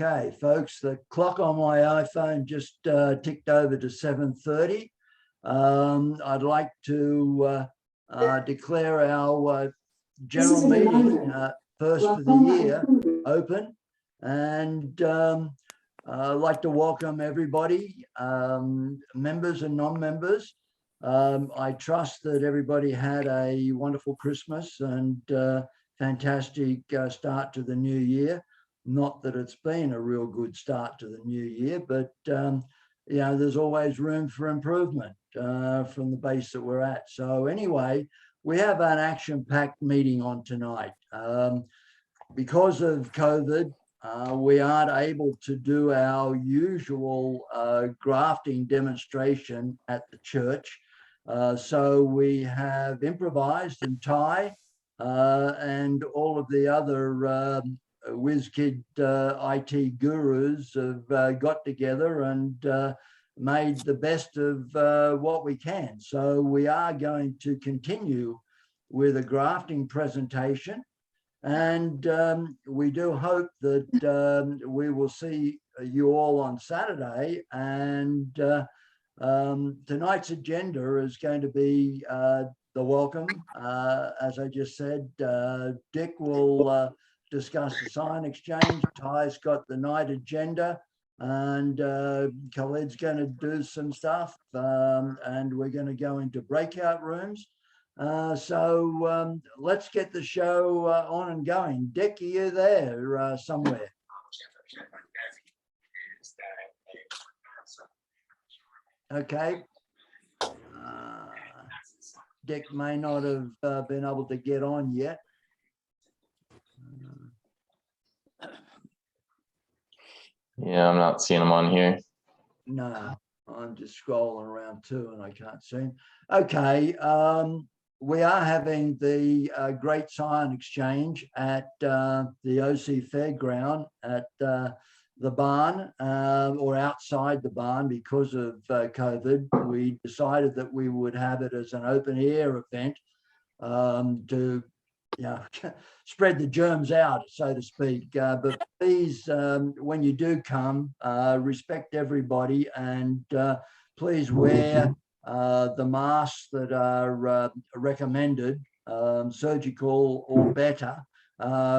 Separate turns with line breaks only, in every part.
Okay, folks, the clock on my iPhone just ticked over to 7:30. I'd like to declare our general meeting, first for the year, open, and I'd like to welcome everybody, members and non-members. I trust that everybody had a wonderful Christmas and fantastic start to the new year. Not that it's been a real good start to the new year, but you know, there's always room for improvement from the base that we're at. So anyway, we have an action-packed meeting on tonight. Because of COVID, we aren't able to do our usual grafting demonstration at the church. So we have improvised, and Ty and all of the other WizKid IT gurus have got together and made the best of what we can. So we are going to continue with a grafting presentation, and we do hope that we will see you all on Saturday. And tonight's agenda is going to be the welcome. As I just said, Dick will discuss the sign exchange. Ty's got the night agenda, and Khaled's going to do some stuff, and we're going to go into breakout rooms. So let's get the show on and going. Dick, are you there somewhere? Okay. Dick may not have been able to get on yet.
Yeah, I'm not seeing him on here.
No, I'm just scrolling around too, and I can't see him. Okay, we are having the Great Scion Exchange at the OC Fairground at the barn, or outside the barn because of COVID. We decided that we would have it as an open air event to, you know, spread the germs out, so to speak. But please, when you do come, respect everybody, and please wear the masks that are recommended, surgical or better,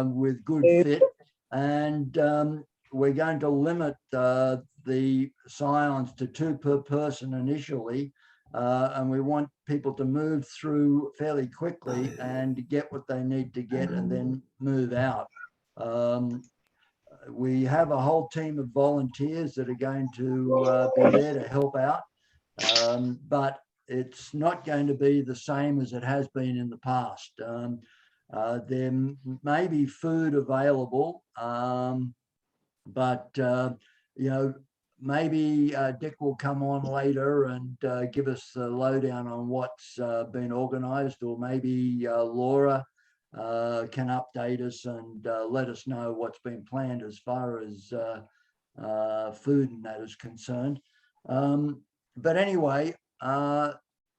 with good fit. And we're going to limit the scions to 2 per person initially. And we want people to move through fairly quickly and get what they need to get and then move out. We have a whole team of volunteers that are going to be there to help out, but it's not going to be the same as it has been in the past. There may be food available, but you know, maybe Dick will come on later and give us the lowdown on what's been organised, or maybe Laura can update us and let us know what's been planned as far as food and that is concerned. But anyway,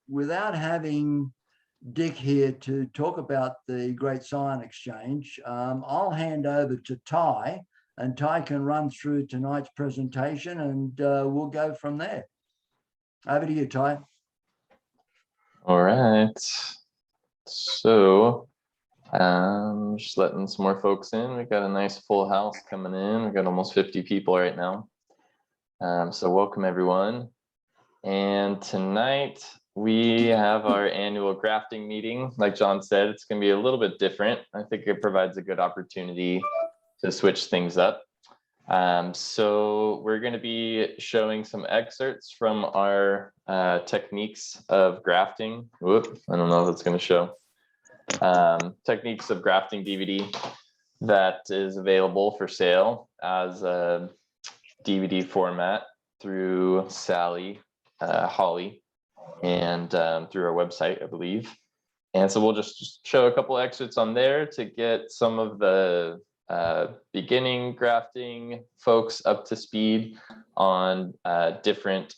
without having Dick here to talk about the Great Scion Exchange, I'll hand over to Ty, and Ty can run through tonight's presentation, and we'll go from there. Over to you, Ty.
All right. So just letting some more folks in. We got a nice full house coming in. We got almost 50 people right now. So welcome everyone. And tonight we have our annual grafting meeting. Like John said, it's going to be a little bit different. I think it provides a good opportunity to switch things up. So we're going to be showing some excerpts from our techniques of grafting. Whoop, I don't know if it's going to show. Techniques of grafting DVD that is available for sale as a DVD format through Sally, Holly, and through our website, I believe. And so we'll just show a couple excerpts on there to get some of the beginning grafting folks up to speed on different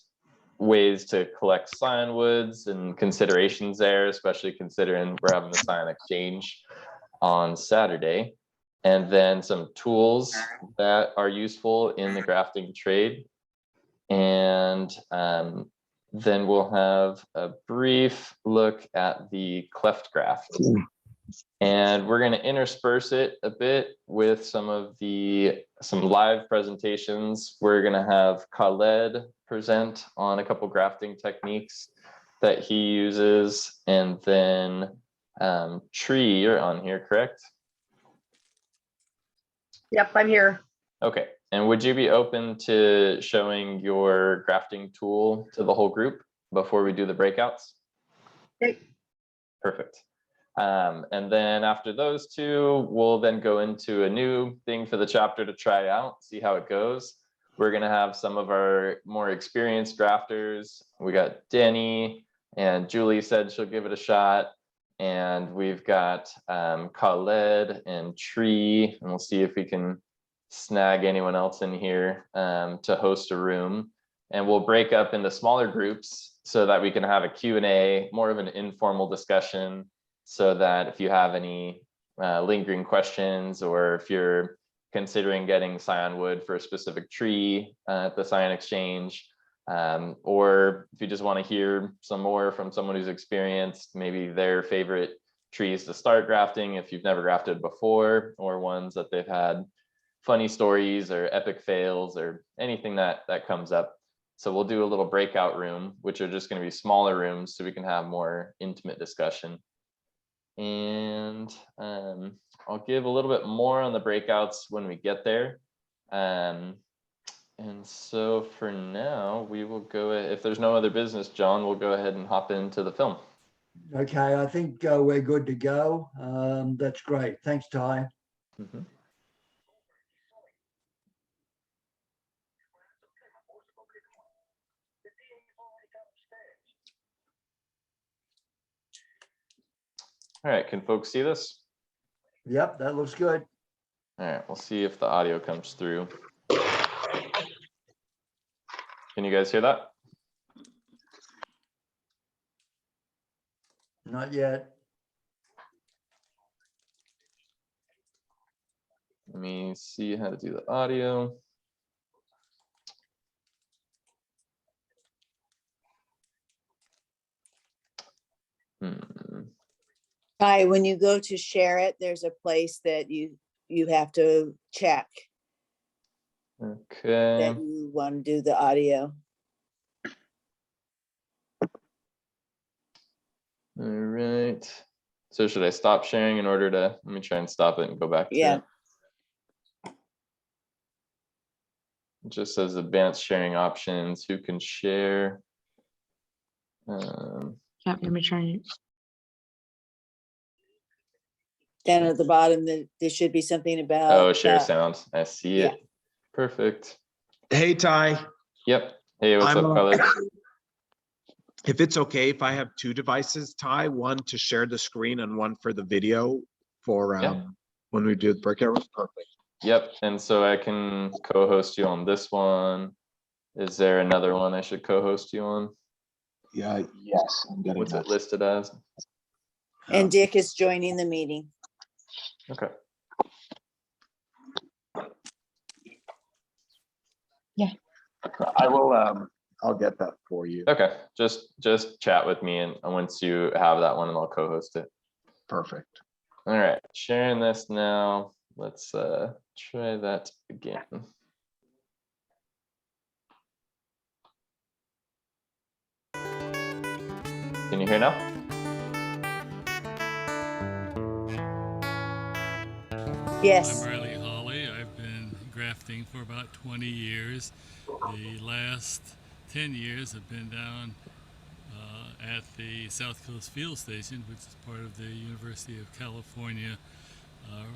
ways to collect scion woods and considerations there, especially considering we're having the scion exchange on Saturday. and then some tools that are useful in the grafting trade. And then we'll have a brief look at the cleft graft. And we're going to intersperse it a bit with some live presentations. We're going to have Khaled present on a couple grafting techniques that he uses, and then Tree, you're on here, correct?
Yep, I'm here.
Okay, and would you be open to showing your grafting tool to the whole group before we do the breakouts?
Okay.
Perfect. And then after those two, we'll then go into a new thing for the chapter to try out, see how it goes. We're going to have some of our more experienced grafters. We got Denny, and Julie said she'll give it a shot. And we've got Khaled and Tree, and we'll see if we can snag anyone else in here to host a room. And we'll break up into smaller groups so that we can have a Q&A, more of an informal discussion, so that if you have any lingering questions, or if you're considering getting scion wood for a specific tree at the Scion Exchange, or if you just want to hear some more from someone who's experienced, maybe their favorite trees to start grafting if you've never grafted before, or ones that they've had funny stories or epic fails or anything that comes up. So we'll do a little breakout room, which are just going to be smaller rooms so we can have more intimate discussion. And I'll give a little bit more on the breakouts when we get there. And so for now, we will go, if there's no other business, John, we'll go ahead and hop into the film.
Okay, I think we're good to go. That's great. Thanks, Ty.
Mm-hmm. All right, can folks see this?
Yep, that looks good.
All right, we'll see if the audio comes through. Can you guys hear that?
Not yet.
Let me see how to do the audio.
Hi, when you go to share it, there's a place that you have to check
Okay.
that you want to do the audio.
All right. So should I stop sharing in order to, let me try and stop it and go back to
Yeah.
it. It just says advanced sharing options, who can share.
Yeah, let me try.
Down at the bottom, there should be something about.
Oh, share sound. I see it.
Yeah.
Perfect.
Hey, Ty.
Yep. Hey, what's up, Khaled?
If it's okay, if I have two devices, Ty, one to share the screen and one for the video for when we do the breakout room, perfect.
Yep. And so I can co-host you on this one. Is there another one I should co-host you on?
Yeah. Yes. I'm getting
What's
that.
it listed as?
And Dick is joining the meeting.
Okay.
Yeah.
I will. I'll get that for you.
Okay. Just chat with me, and once you have that one, and I'll co-host it.
Perfect.
All right. Sharing this now. Let's try that again. Can you hear now?
Yes.
I'm Riley Hawley. I've been grafting for about 20 years. The last 10 years have been down at the South Coast Field Station, which is part of the University of California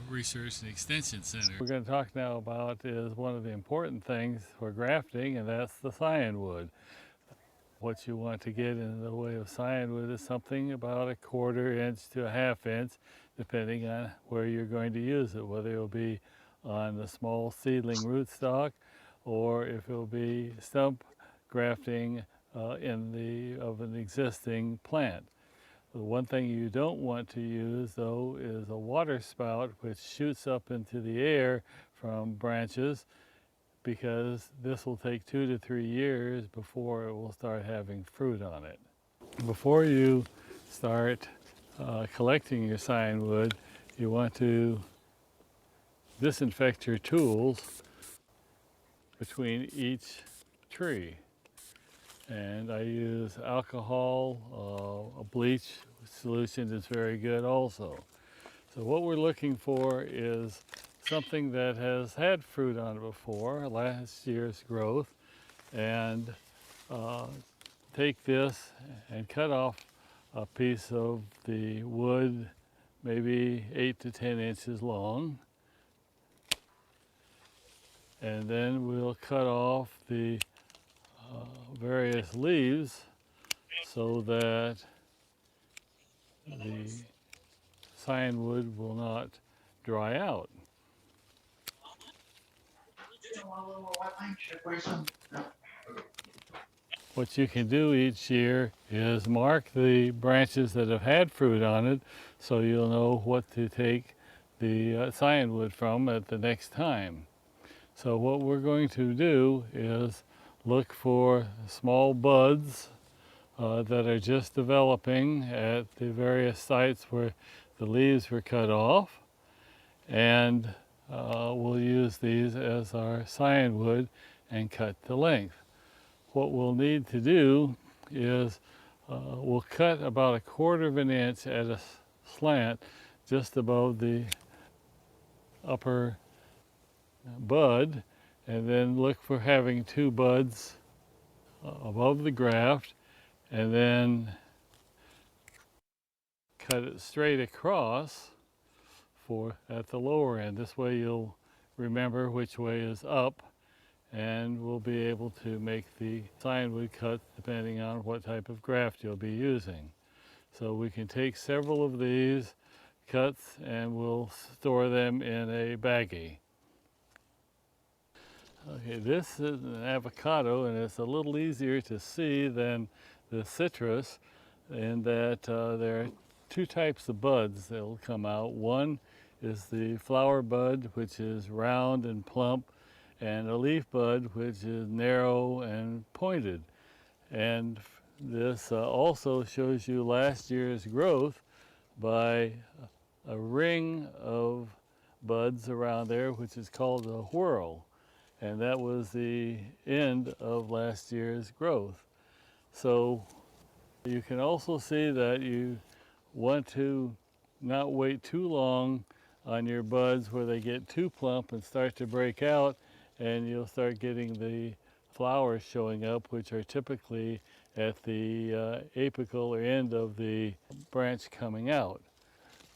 Research and Extension Center. We're going to talk now about is one of the important things for grafting, and that's the scion wood. What you want to get in the way of scion wood is something about 1/4 inch to 1/2 inch, depending on where you're going to use it, whether it'll be on the small seedling rootstock or if it'll be stump grafting of an existing plant. The one thing you don't want to use, though, is a water spout which shoots up into the air from branches, because this will take 2 to 3 years before it will start having fruit on it. Before you start collecting your scion wood, you want to disinfect your tools between each tree. And I use alcohol, a bleach solution is very good also. So what we're looking for is something that has had fruit on it before, last year's growth, and take this and cut off a piece of the wood, maybe 8 to 10 inches long. And then we'll cut off the various leaves so that the scion wood will not dry out. What you can do each year is mark the branches that have had fruit on it, so you'll know what to take the scion wood from at the next time. So what we're going to do is look for small buds that are just developing at the various sites where the leaves were cut off, and we'll use these as our scion wood and cut the length. What we'll need to do is we'll cut about 1/4 of an inch at a slant just above the upper bud, and then look for having 2 buds above the graft, and then cut it straight across at the lower end. This way you'll remember which way is up, and we'll be able to make the scion wood cut depending on what type of graft you'll be using. So we can take several of these cuts and we'll store them in a baggie. Okay, this is an avocado, and it's a little easier to see than the citrus in that there are 2 types of buds that will come out. One is the flower bud, which is round and plump, and a leaf bud, which is narrow and pointed. And this also shows you last year's growth by a ring of buds around there, which is called a whorl. And that was the end of last year's growth. So you can also see that you want to not wait too long on your buds where they get too plump and start to break out, and you'll start getting the flowers showing up, which are typically at the apical or end of the branch coming out.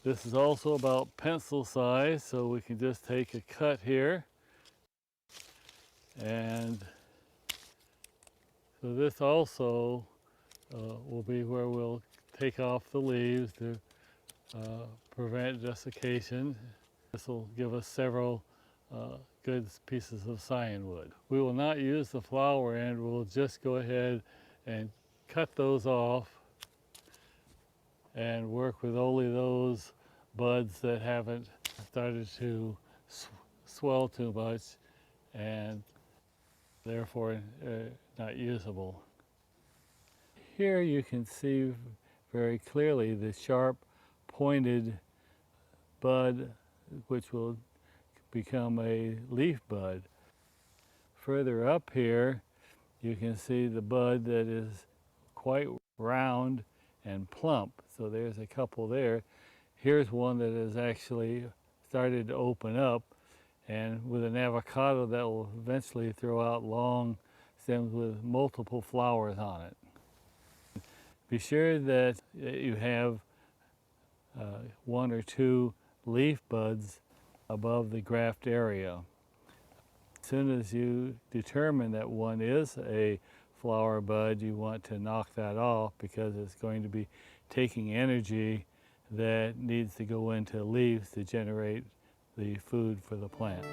This is also about pencil size, so we can just take a cut here. And so this also will be where we'll take off the leaves to prevent desiccation. This will give us several good pieces of scion wood. We will not use the flower end, we'll just go ahead and cut those off and work with only those buds that haven't started to swell too much and therefore not usable. Here you can see very clearly the sharp pointed bud, which will become a leaf bud. Further up here you can see the bud that is quite round and plump. So there's a couple there. Here's one that has actually started to open up, and with an avocado that will eventually throw out long stems with multiple flowers on it. Be sure that you have 1 or 2 leaf buds above the graft area. As soon as you determine that one is a flower bud, you want to knock that off because it's going to be taking energy that needs to go into leaves to generate the food for the plant.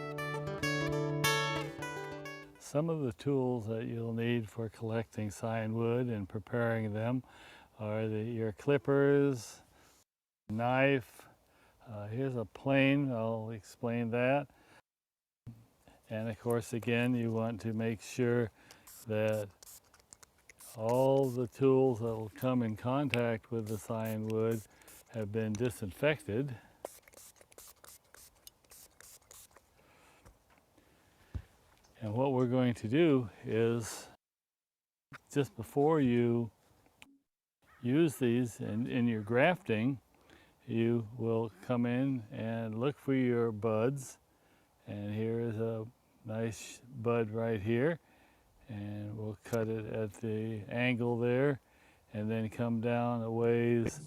Some of the tools that you'll need for collecting scion wood and preparing them are your clippers, knife. Here's a plane, I'll explain that. And of course, again, you want to make sure that all the tools that will come in contact with the cyan wood have been disinfected. And what we're going to do is, just before you use these in your grafting, you will come in and look for your buds. And here is a nice bud right here. And we'll cut it at the angle there, and then come down a ways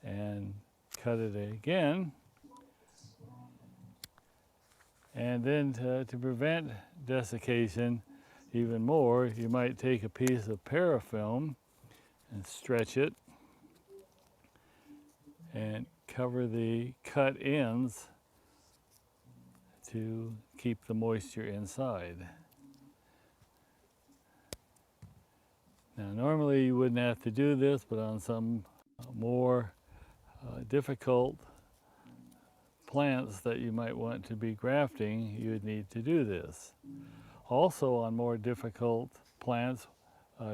and cut it again. And then to prevent desiccation even more, you might take a piece of parafilm and stretch it and cover the cut ends to keep the moisture inside. Now, normally you wouldn't have to do this, but on some more difficult plants that you might want to be grafting, you would need to do this. Also, on more difficult plants,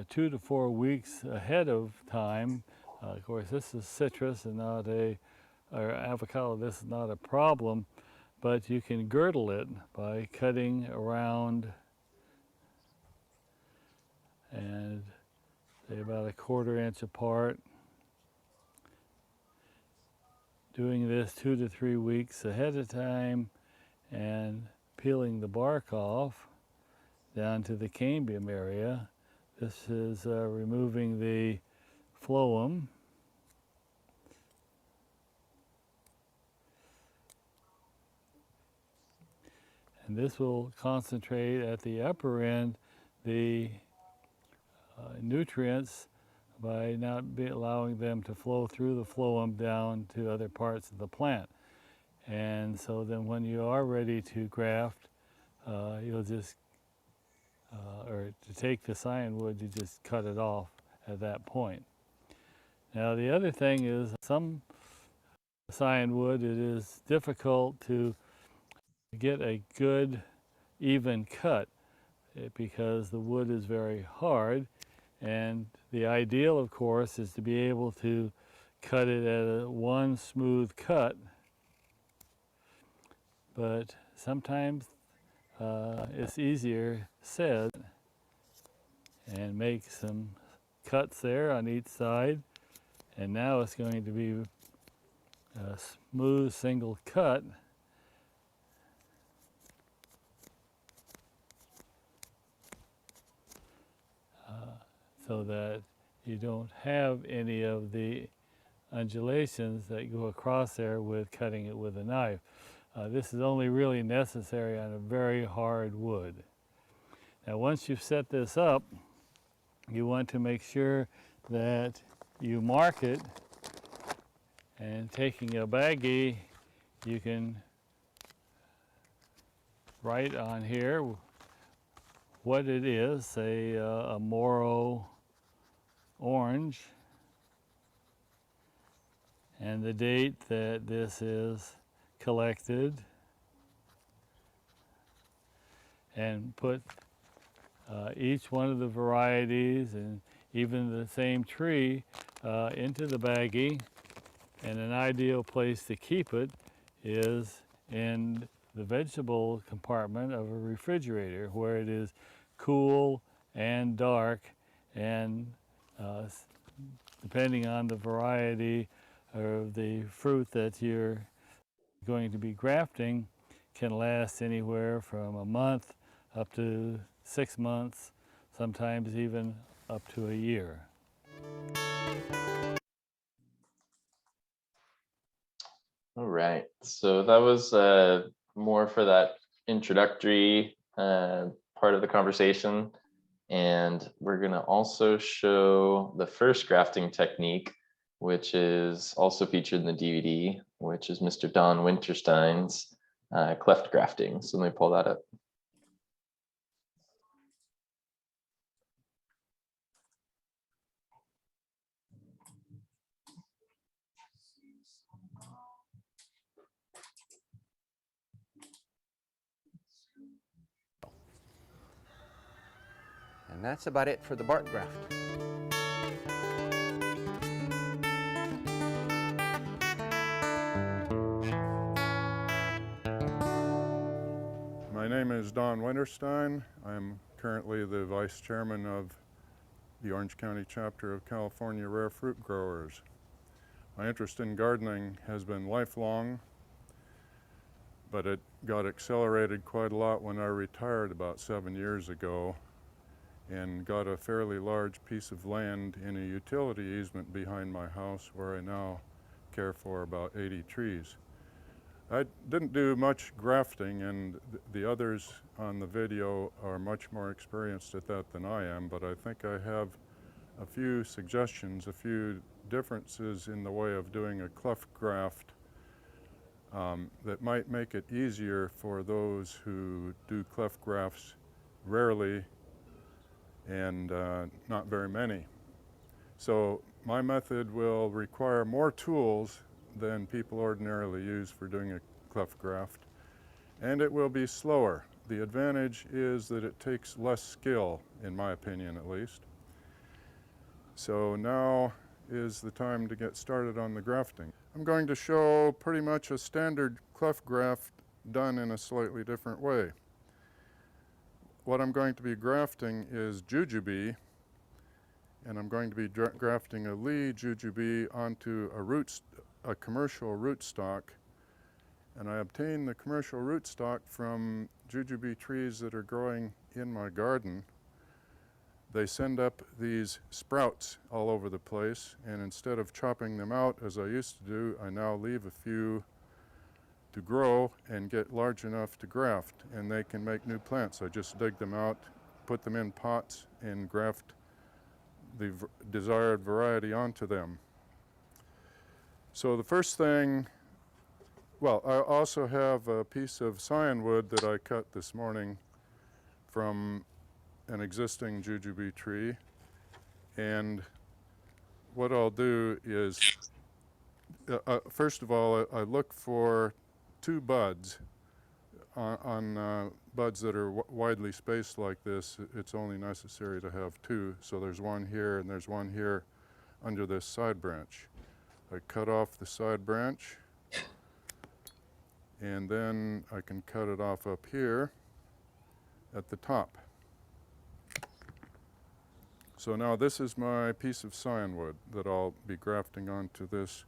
2 to 4 weeks ahead of time, of course, this is citrus and not or avocado, this is not a problem, but you can girdle it by cutting around and say about 1/4 inch apart. Doing this 2 to 3 weeks ahead of time and peeling the bark off down to the cambium area. This is removing the phloem. And this will concentrate at the upper end the nutrients by not allowing them to flow through the phloem down to other parts of the plant. And so then when you are ready to graft, you'll just, or to take the cyan wood, you just cut it off at that point. Now the other thing is, some cyan wood, it is difficult to get a good even cut because the wood is very hard. And the ideal, of course, is to be able to cut it at one smooth cut. But sometimes it's easier said, and make some cuts there on each side. And now it's going to be a smooth single cut. So that you don't have any of the undulations that go across there with cutting it with a knife. This is only really necessary on a very hard wood. Now once you've set this up, you want to make sure that you mark it, and taking a baggie, you can write on here what it is, say a Moro orange, and the date that this is collected, and put each one of the varieties and even the same tree into the baggie. And an ideal place to keep it is in the vegetable compartment of a refrigerator, where it is cool and dark, and depending on the variety of the fruit that you're going to be grafting, can last anywhere from a month up to 6 months, sometimes even up to a year.
All right, so that was more for that introductory part of the conversation. And we're gonna also show the first grafting technique, which is also featured in the DVD, which is Mr. Don Winterstein's cleft grafting. So let me pull that up.
And that's about it for the bark graft.
My name is Don Winterstein. I'm currently the Vice Chairman of the Orange County Chapter of California Rare Fruit Growers. My interest in gardening has been lifelong, but it got accelerated quite a lot when I retired about 7 years ago and got a fairly large piece of land in a utility easement behind my house where I now care for about 80 trees. I didn't do much grafting, and the others on the video are much more experienced at that than I am, but I think I have a few suggestions, a few differences in the way of doing a cleft graft that might make it easier for those who do cleft grafts rarely and not very many. So my method will require more tools than people ordinarily use for doing a cleft graft, and it will be slower. The advantage is that it takes less skill, in my opinion at least. So now is the time to get started on the grafting. I'm going to show pretty much a standard cleft graft done in a slightly different way. What I'm going to be grafting is jujube, and I'm going to be grafting a Lee jujube onto a commercial rootstock. And I obtain the commercial rootstock from jujube trees that are growing in my garden. They send up these sprouts all over the place, and instead of chopping them out as I used to do, I now leave a few to grow and get large enough to graft, and they can make new plants. I just dig them out, put them in pots, and graft the desired variety onto them. So the first thing, well, I also have a piece of scionwood that I cut this morning from an existing jujube tree, and what I'll do is, first of all, I look for 2 buds on buds that are widely spaced like this. It's only necessary to have 2, so there's one here and there's one here under this side branch. I cut off the side branch, and then I can cut it off up here at the top. So now this is my piece of scionwood that I'll be grafting onto this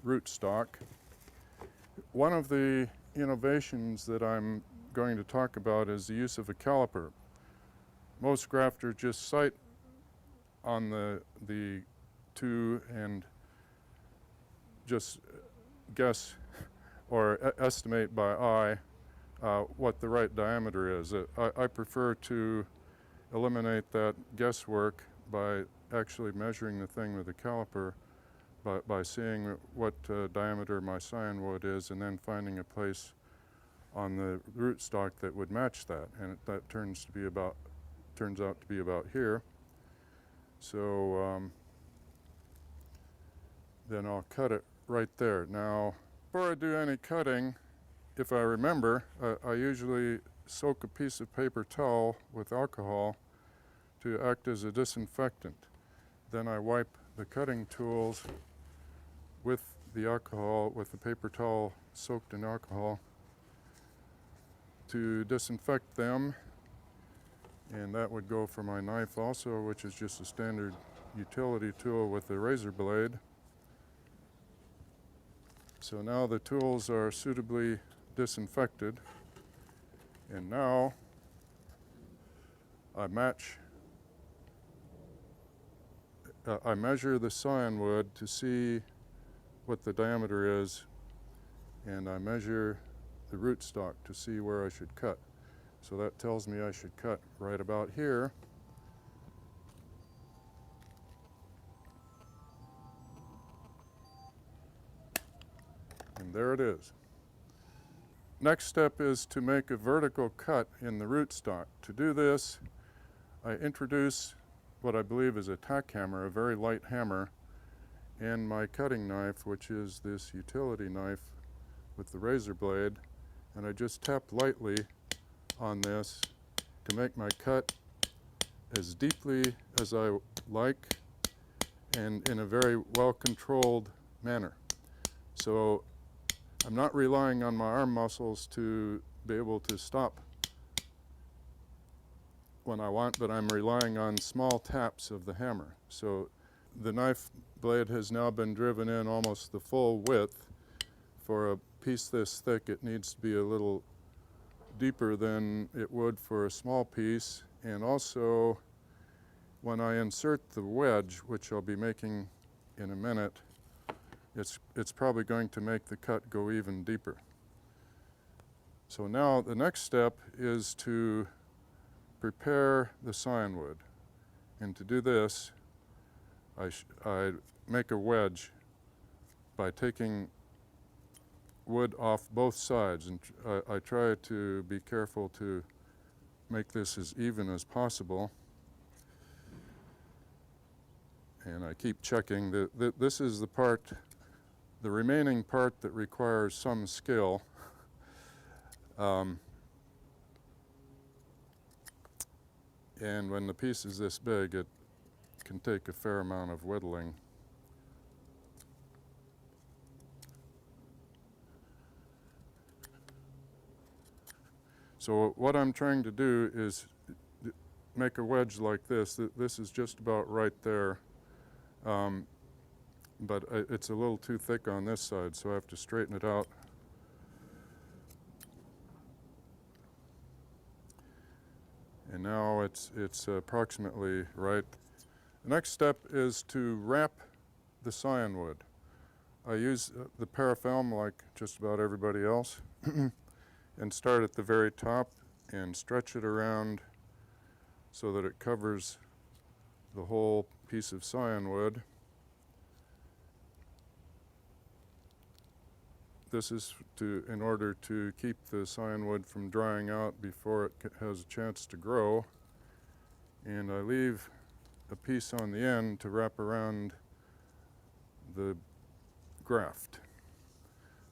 rootstock. One of the innovations that I'm going to talk about is the use of a caliper. Most grafters just sight on the 2 and just guess or estimate by eye what the right diameter is. I prefer to eliminate that guesswork by actually measuring the thing with a caliper, by seeing what diameter my scionwood is, and then finding a place on the rootstock that would match that, and that turns out to be about here. So then I'll cut it right there. Now, before I do any cutting, if I remember, I usually soak a piece of paper towel with alcohol to act as a disinfectant. Then I wipe the cutting tools with the alcohol, with the paper towel soaked in alcohol, to disinfect them. And that would go for my knife also, which is just a standard utility tool with a razor blade. So now the tools are suitably disinfected, and now I measure the scionwood to see what the diameter is, and I measure the rootstock to see where I should cut. So that tells me I should cut right about here. And there it is. Next step is to make a vertical cut in the rootstock. To do this, I introduce what I believe is a tack hammer, a very light hammer, and my cutting knife, which is this utility knife with the razor blade, and I just tap lightly on this to make my cut as deeply as I like and in a very well-controlled manner. So I'm not relying on my arm muscles to be able to stop when I want, but I'm relying on small taps of the hammer. So the knife blade has now been driven in almost the full width. For a piece this thick, it needs to be a little deeper than it would for a small piece. And also, when I insert the wedge, which I'll be making in a minute, it's probably going to make the cut go even deeper. So now the next step is to prepare the scion wood. And to do this, I make a wedge by taking wood off both sides, and I try to be careful to make this as even as possible. And I keep checking that this is the part, the remaining part that requires some skill. And when the piece is this big, it can take a fair amount of whittling. So what I'm trying to do is make a wedge like this. This is just about right there. But it's a little too thick on this side, so I have to straighten it out. And now it's approximately right. The next step is to wrap the scion wood. I use the parafilm like just about everybody else and start at the very top and stretch it around so that it covers the whole piece of scion wood. This is in order to keep the scion wood from drying out before it has a chance to grow. And I leave a piece on the end to wrap around the graft.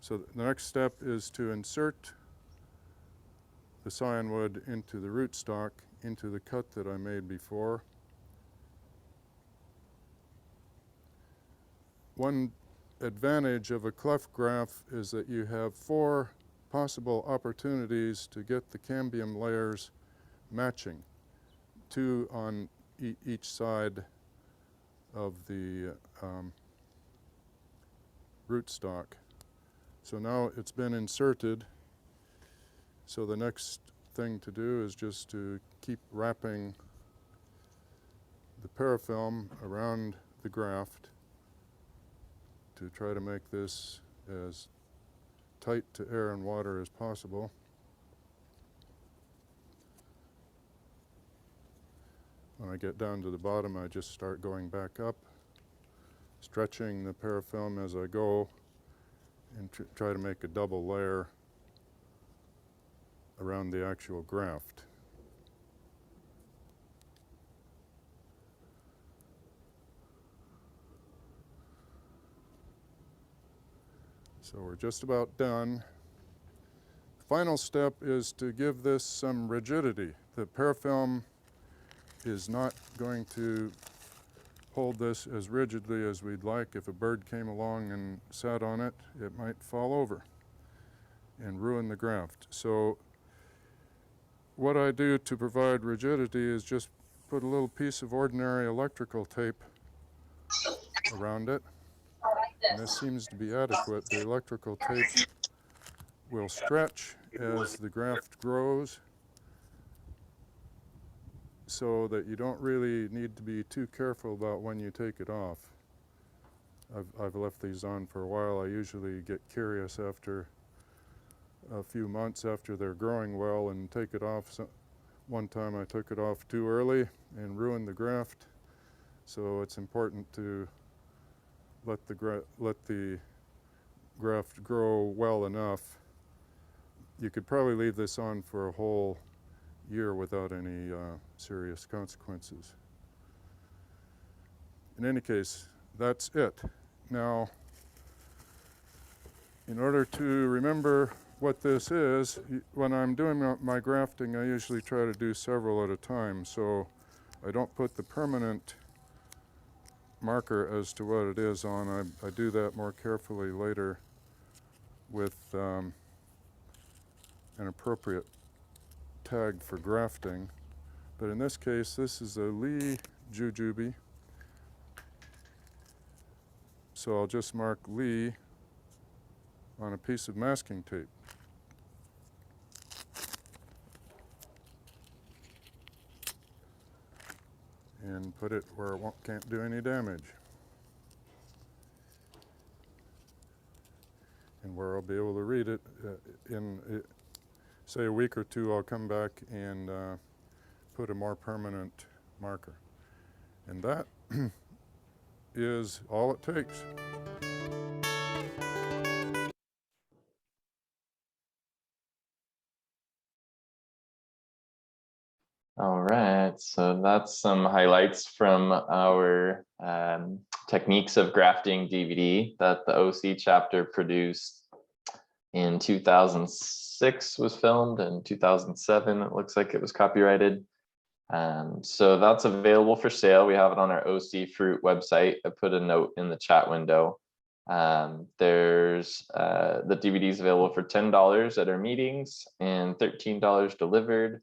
So the next step is to insert the scion wood into the rootstock, into the cut that I made before. One advantage of a cleft graft is that you have 4 possible opportunities to get the cambium layers matching, 2 on each side of the rootstock. So now it's been inserted, so the next thing to do is just to keep wrapping the parafilm around the graft to try to make this as tight to air and water as possible. When I get down to the bottom, I just start going back up, stretching the parafilm as I go, and try to make a double layer around the actual graft. So we're just about done. The final step is to give this some rigidity. The parafilm is not going to hold this as rigidly as we'd like. If a bird came along and sat on it, it might fall over and ruin the graft. So what I do to provide rigidity is just put a little piece of ordinary electrical tape around it. And this seems to be adequate. The electrical tape will stretch as the graft grows so that you don't really need to be too careful about when you take it off. I've left these on for a while. I usually get curious after a few months after they're growing well and take it off. So one time I took it off too early and ruined the graft. So it's important to let the graft grow well enough. You could probably leave this on for a whole year without any serious consequences. In any case, that's it. Now, in order to remember what this is, when I'm doing my grafting, I usually try to do several at a time. So I don't put the permanent marker as to what it is on. I do that more carefully later with an appropriate tag for grafting. But in this case, this is a Lee jujube. So I'll just mark Lee on a piece of masking tape. And put it where it can't do any damage. And where I'll be able to read it say a week or two, I'll come back and put a more permanent marker. And that is all it takes.
All right, so that's some highlights from our Techniques of Grafting DVD that the OC chapter produced in 2006, was filmed in 2007. It looks like it was copyrighted. So that's available for sale. We have it on our OC Fruit website. I put a note in the chat window. There's the DVD is available for $10 at our meetings and $13 delivered.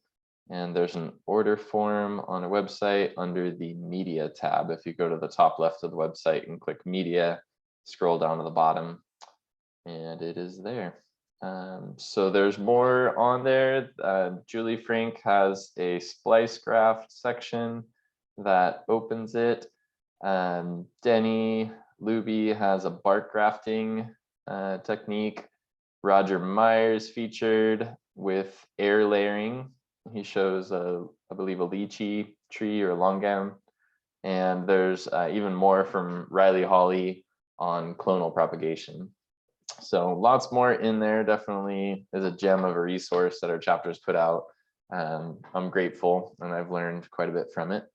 And there's an order form on our website under the media tab. If you go to the top left of the website and click media, scroll down to the bottom, and it is there. So there's more on there. Julie Frank has a splice graft section that opens it. Denny Luby has a bark grafting technique. Roger Myers featured with air layering. He shows, I believe, a lychee tree or a longan. And there's even more from Riley Hawley on clonal propagation. So lots more in there. Definitely is a gem of a resource that our chapters put out. I'm grateful, and I've learned quite a bit from it.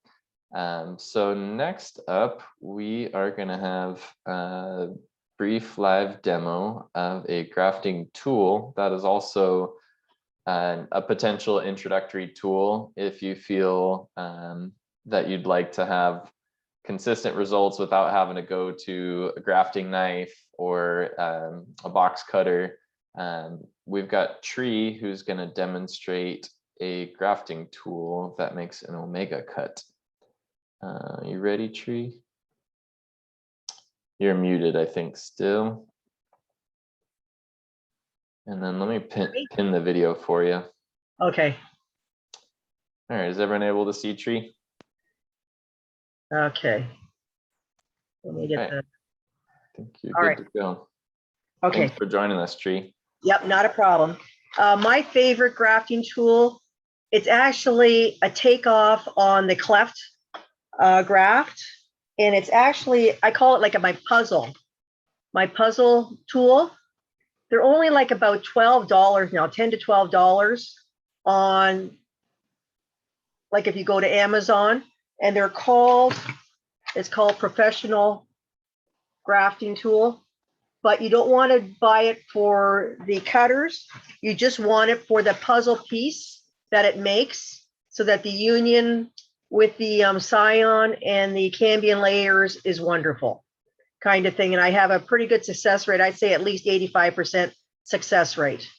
So next up, we are going to have a brief live demo of a grafting tool that is also a potential introductory tool if you feel that you'd like to have consistent results without having to go to a grafting knife or a box cutter. We've got Tree, who's going to demonstrate a grafting tool that makes an omega cut. You ready, Tree? You're muted, I think, still. And then let me pin the video for you.
Okay.
All right, is everyone able to see Tree?
Okay. Let me get
Okay.
the.
I think you're
All
good
right.
to go.
Okay.
Thanks for joining us, Tree.
Yep, not a problem. My favorite grafting tool, it's actually a takeoff on the Cleft graft. And it's actually, I call it like my puzzle tool. They're only like about $12 now, $10 to $12 on, like if you go to Amazon, and it's called Professional Grafting Tool. But you don't want to buy it for the cutters. You just want it for the puzzle piece that it makes, so that the union with the scion and the cambium layers is wonderful, kind of thing. And I have a pretty good success rate. I'd say at least 85% success rate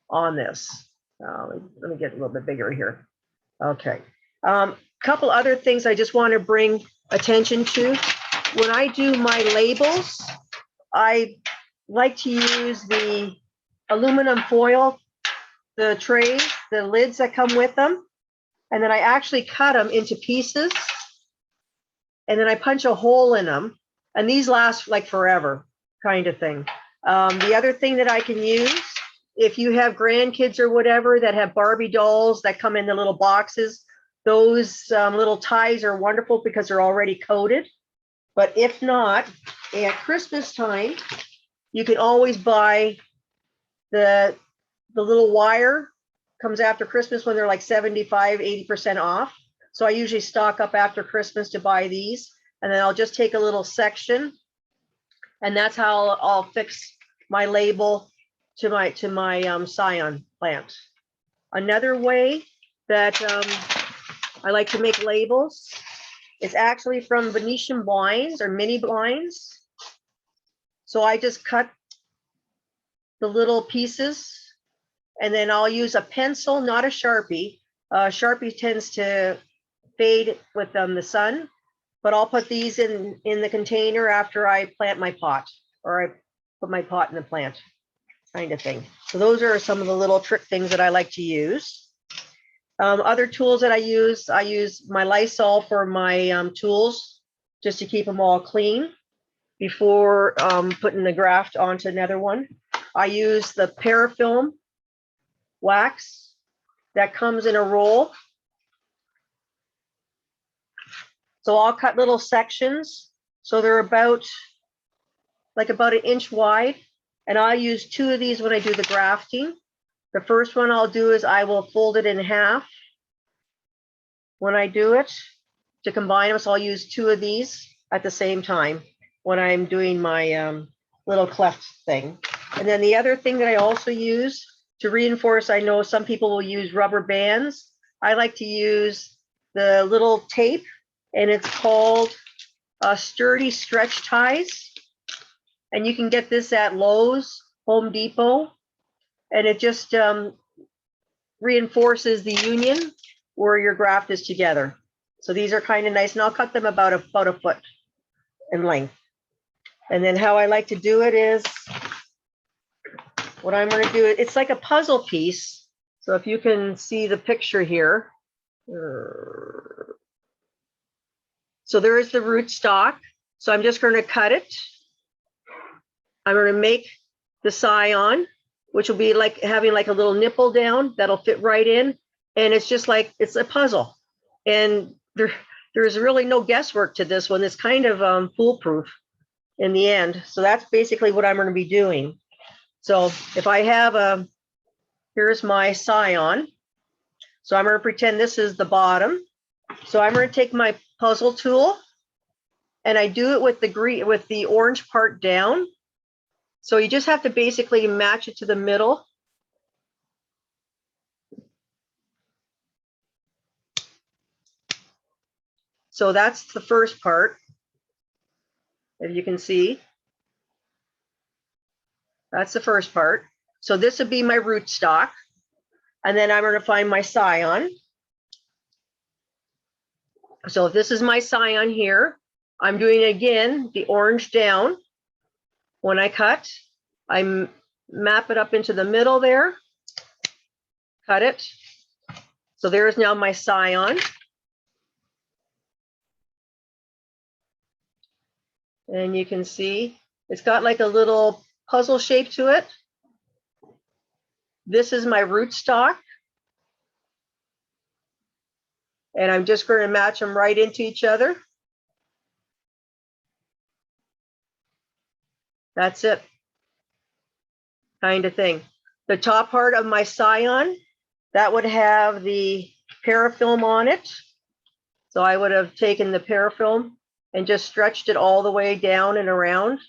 on this. Let me get a little bit bigger here. Okay. Couple other things I just want to bring attention to. When I do my labels, I like to use the aluminum foil, the trays, the lids that come with them. And then I actually cut them into pieces. And then I punch a hole in them. And these last like forever, kind of thing. The other thing that I can use, if you have grandkids or whatever that have Barbie dolls that come in the little boxes, those little ties are wonderful because they're already coated. But if not, at Christmas time, you can always buy the little wire. Comes after Christmas when they're like 75, 80% off. So I usually stock up after Christmas to buy these. And then I'll just take a little section. And that's how I'll fix my label to my scion plant. Another way that I like to make labels. It's actually from Venetian blinds or mini blinds. So I just cut the little pieces and then I'll use a pencil, not a Sharpie. Sharpie tends to fade with the sun, but I'll put these in the container after I plant my pot, or I put my pot in the plant, kind of thing. So those are some of the little trick things that I like to use. Other tools that I use my Lysol for my tools, just to keep them all clean before putting the graft onto another one. I use the parafilm wax that comes in a roll. So I'll cut little sections. So they're about an inch wide. And I'll use 2 of these when I do the grafting. The first one I'll do is I will fold it in half when I do it to combine them. So I'll use 2 of these at the same time when I'm doing my little cleft thing. And then the other thing that I also use to reinforce, I know some people will use rubber bands. I like to use the little tape, and it's called Sturdy Stretch Ties. And you can get this at Lowe's, Home Depot, and it just reinforces the union where your graft is together. So these are kind of nice, and I'll cut them about a foot in length. And then how I like to do it is, what I'm going to do, it's like a puzzle piece. So if you can see the picture here. So there is the root stock. So I'm just going to cut it. I'm going to make the scion, which will be like having like a little nipple down that'll fit right in. And it's just like, it's a puzzle. And there's really no guesswork to this one. It's kind of foolproof in the end. So that's basically what I'm going to be doing. So if I have here's my scion. So I'm going to pretend this is the bottom. So I'm going to take my puzzle tool and I do it with the orange part down. So you just have to basically match it to the middle. So that's the first part, if you can see. That's the first part. So this would be my rootstock. And then I'm going to find my scion. So if this is my scion here, I'm doing again the orange down. When I cut, I map it up into the middle there, cut it. So there's now my scion. And you can see it's got like a little puzzle shape to it. This is my rootstock. And I'm just going to match them right into each other. That's it. Kind of thing. The top part of my scion, that would have the parafilm on it. So I would have taken the parafilm and just stretched it all the way down and around.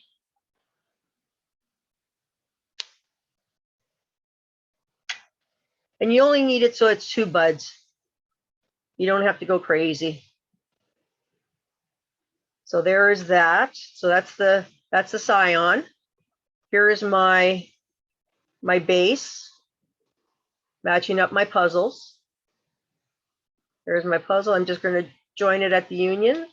And you only need it so it's 2 buds. You don't have to go crazy. So there is that. So that's the scion. Here is my base, matching up my puzzles. There's my puzzle. I'm just going to join it at the union.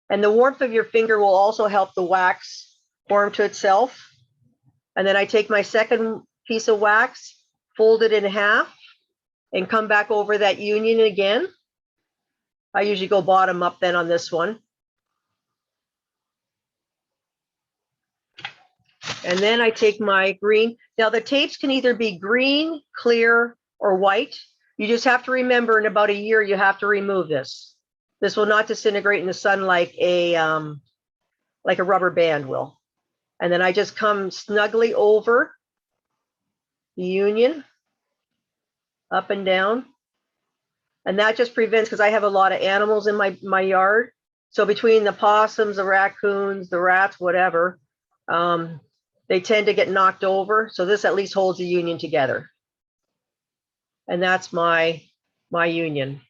And the warmth of your finger will also help the wax form to itself. And then I take my second piece of wax, fold it in half, and come back over that union again. I usually go bottom up then on this one. And then I take my green. Now the tapes can either be green, clear, or white. You just have to remember in about a year, you have to remove this. This will not disintegrate in the sun like a rubber band will. And then I just come snugly over the union, up and down. And that just prevents, because I have a lot of animals in my yard. So between the possums, the raccoons, the rats, whatever, they tend to get knocked over. So this at least holds the union together. And that's my union.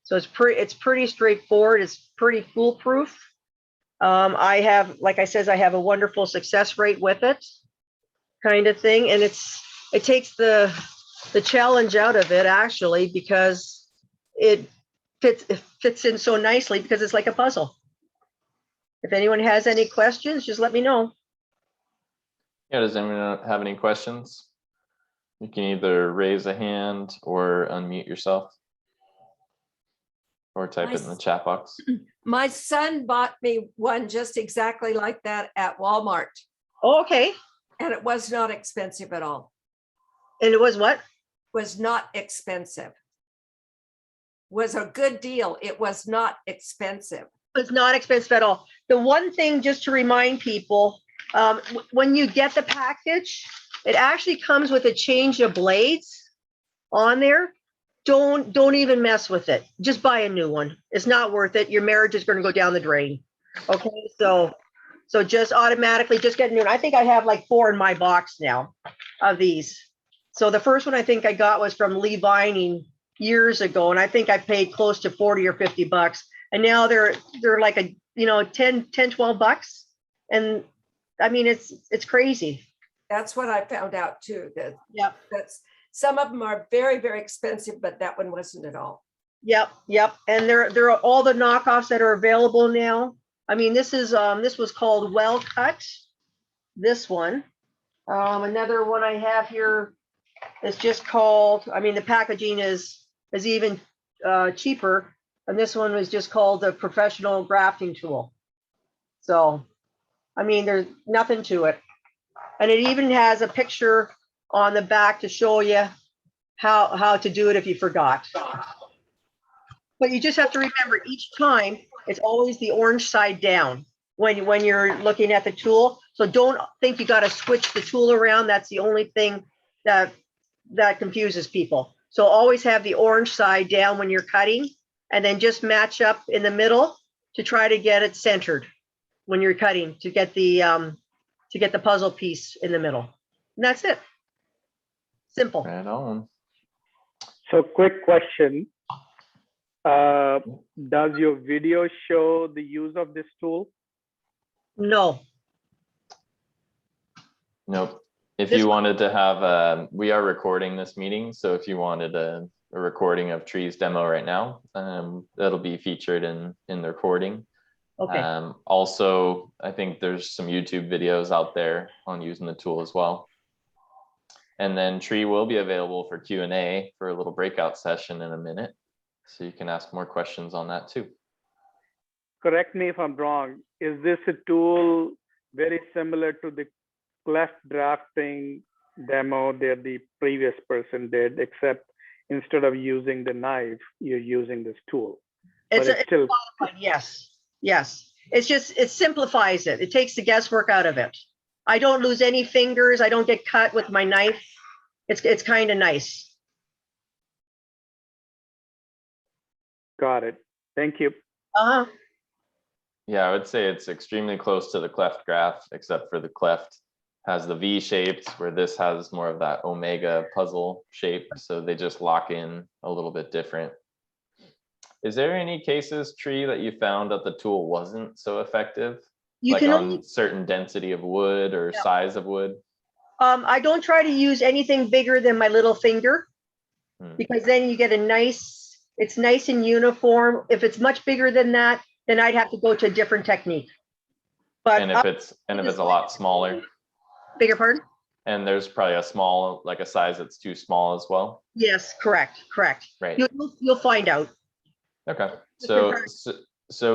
So it's pretty straightforward. It's pretty foolproof. I have, like I says, I have a wonderful success rate with it, kind of thing. And it takes the challenge out of it, actually, because it fits in so nicely, because it's like a puzzle. If anyone has any questions, just let me know.
Yeah, does anyone have any questions? You can either raise a hand or unmute yourself. Or type it in the chat box.
My son bought me one just exactly like that at Walmart,
Oh, okay.
and it was not expensive at all.
And it was what?
Was not expensive. Was a good deal. It was not expensive.
It's not expensive at all. The one thing, just to remind people, when you get the package, it actually comes with a change of blades on there. Don't even mess with it. Just buy a new one. It's not worth it. Your marriage is going to go down the drain. Okay, so just automatically just get a new one. I think I have like 4 in my box now of these. So the first one I think I got was from Lee Vining years ago, and I think I paid close to 40 or 50 bucks. And now they're like a 10, 12 bucks. And I mean, it's crazy.
That's what I found out too.
Yep.
Some of them are very, very expensive, but that one wasn't at all.
Yep. And there are all the knockoffs that are available now. I mean, this was called Well Cut. This one. Another one I have here is just called, I mean, the packaging is even cheaper. And this one was just called the Professional Grafting Tool. So, I mean, there's nothing to it. And it even has a picture on the back to show you how to do it if you forgot. But you just have to remember, each time it's always the orange side down when you're looking at the tool. So don't think you got to switch the tool around. That's the only thing that confuses people. So always have the orange side down when you're cutting, and then just match up in the middle to try to get it centered when you're cutting, to get the puzzle piece in the middle. And that's it. Simple.
Right on.
So quick question. Does your video show the use of this tool?
No.
Nope. If
This
you
one-
wanted to have, we are recording this meeting. So if you wanted a recording of Tree's demo right now, that'll be featured in the recording.
Okay.
Also, I think there's some YouTube videos out there on using the tool as well. And then Tree will be available for Q&A for a little breakout session in a minute. So you can ask more questions on that too.
Correct me if I'm wrong. Is this a tool very similar to the Cleft drafting demo that the previous person did, except instead of using the knife, you're using this tool?
It's
still
yes. It simplifies it. It takes the guesswork out of it. I don't lose any fingers. I don't get cut with my knife. It's kind of nice.
got it. Thank you.
Uh-huh.
Yeah, I would say it's extremely close to the Cleft graph, except for the Cleft has the V shaped, where this has more of that omega puzzle shape. So they just lock in a little bit different. Is there any cases, Tree, that you found that the tool wasn't so effective?
You
Like
can
on
only,
certain density of wood or size of wood?
I don't try to use anything bigger than my little finger, because then you get it's nice and uniform. If it's much bigger than that, then I'd have to go to a different technique. But
And if it's a lot smaller,
bigger pardon?
and there's probably a small, like a size that's too small as well.
Yes, correct.
Right.
You'll find out.
Okay. So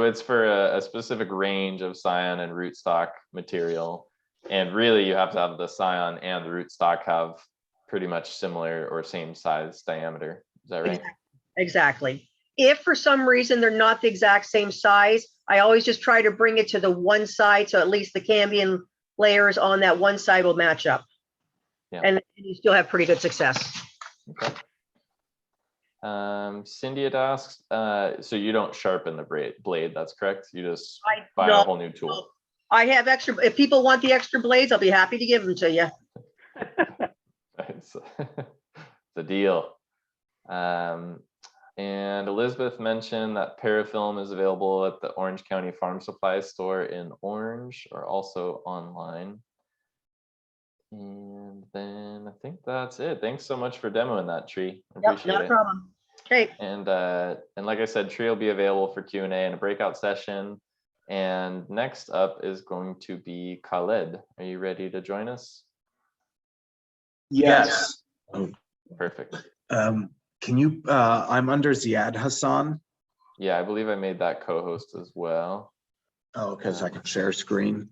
it's for a specific range of scion and rootstock material. And really you have to have the scion and the rootstock have pretty much similar or same size diameter. Is that right?
Exactly. If for some reason they're not the exact same size, I always just try to bring it to the one side, so at least the cambium layers on that one side will match up.
Yeah.
And you still have pretty good success.
Okay. Cindy had asked, so you don't sharpen the blade, that's correct? You just buy a whole new tool.
I have extra, if people want the extra blades, I'll be happy to give them to you.
It's the deal. And Elizabeth mentioned that parafilm is available at the Orange County Farm Supply Store in Orange, or also online. And then I think that's it. Thanks so much for demoing that, Tree. I
Yep,
appreciate
not a
it.
problem. Okay,
And like I said, Tree will be available for Q&A and a breakout session. And next up is going to be Khaled. Are you ready to join us?
Yes.
Perfect.
Can you, I'm under Ziad Hassan.
Yeah, I believe I made that co-host as well.
Oh, because I can share screen.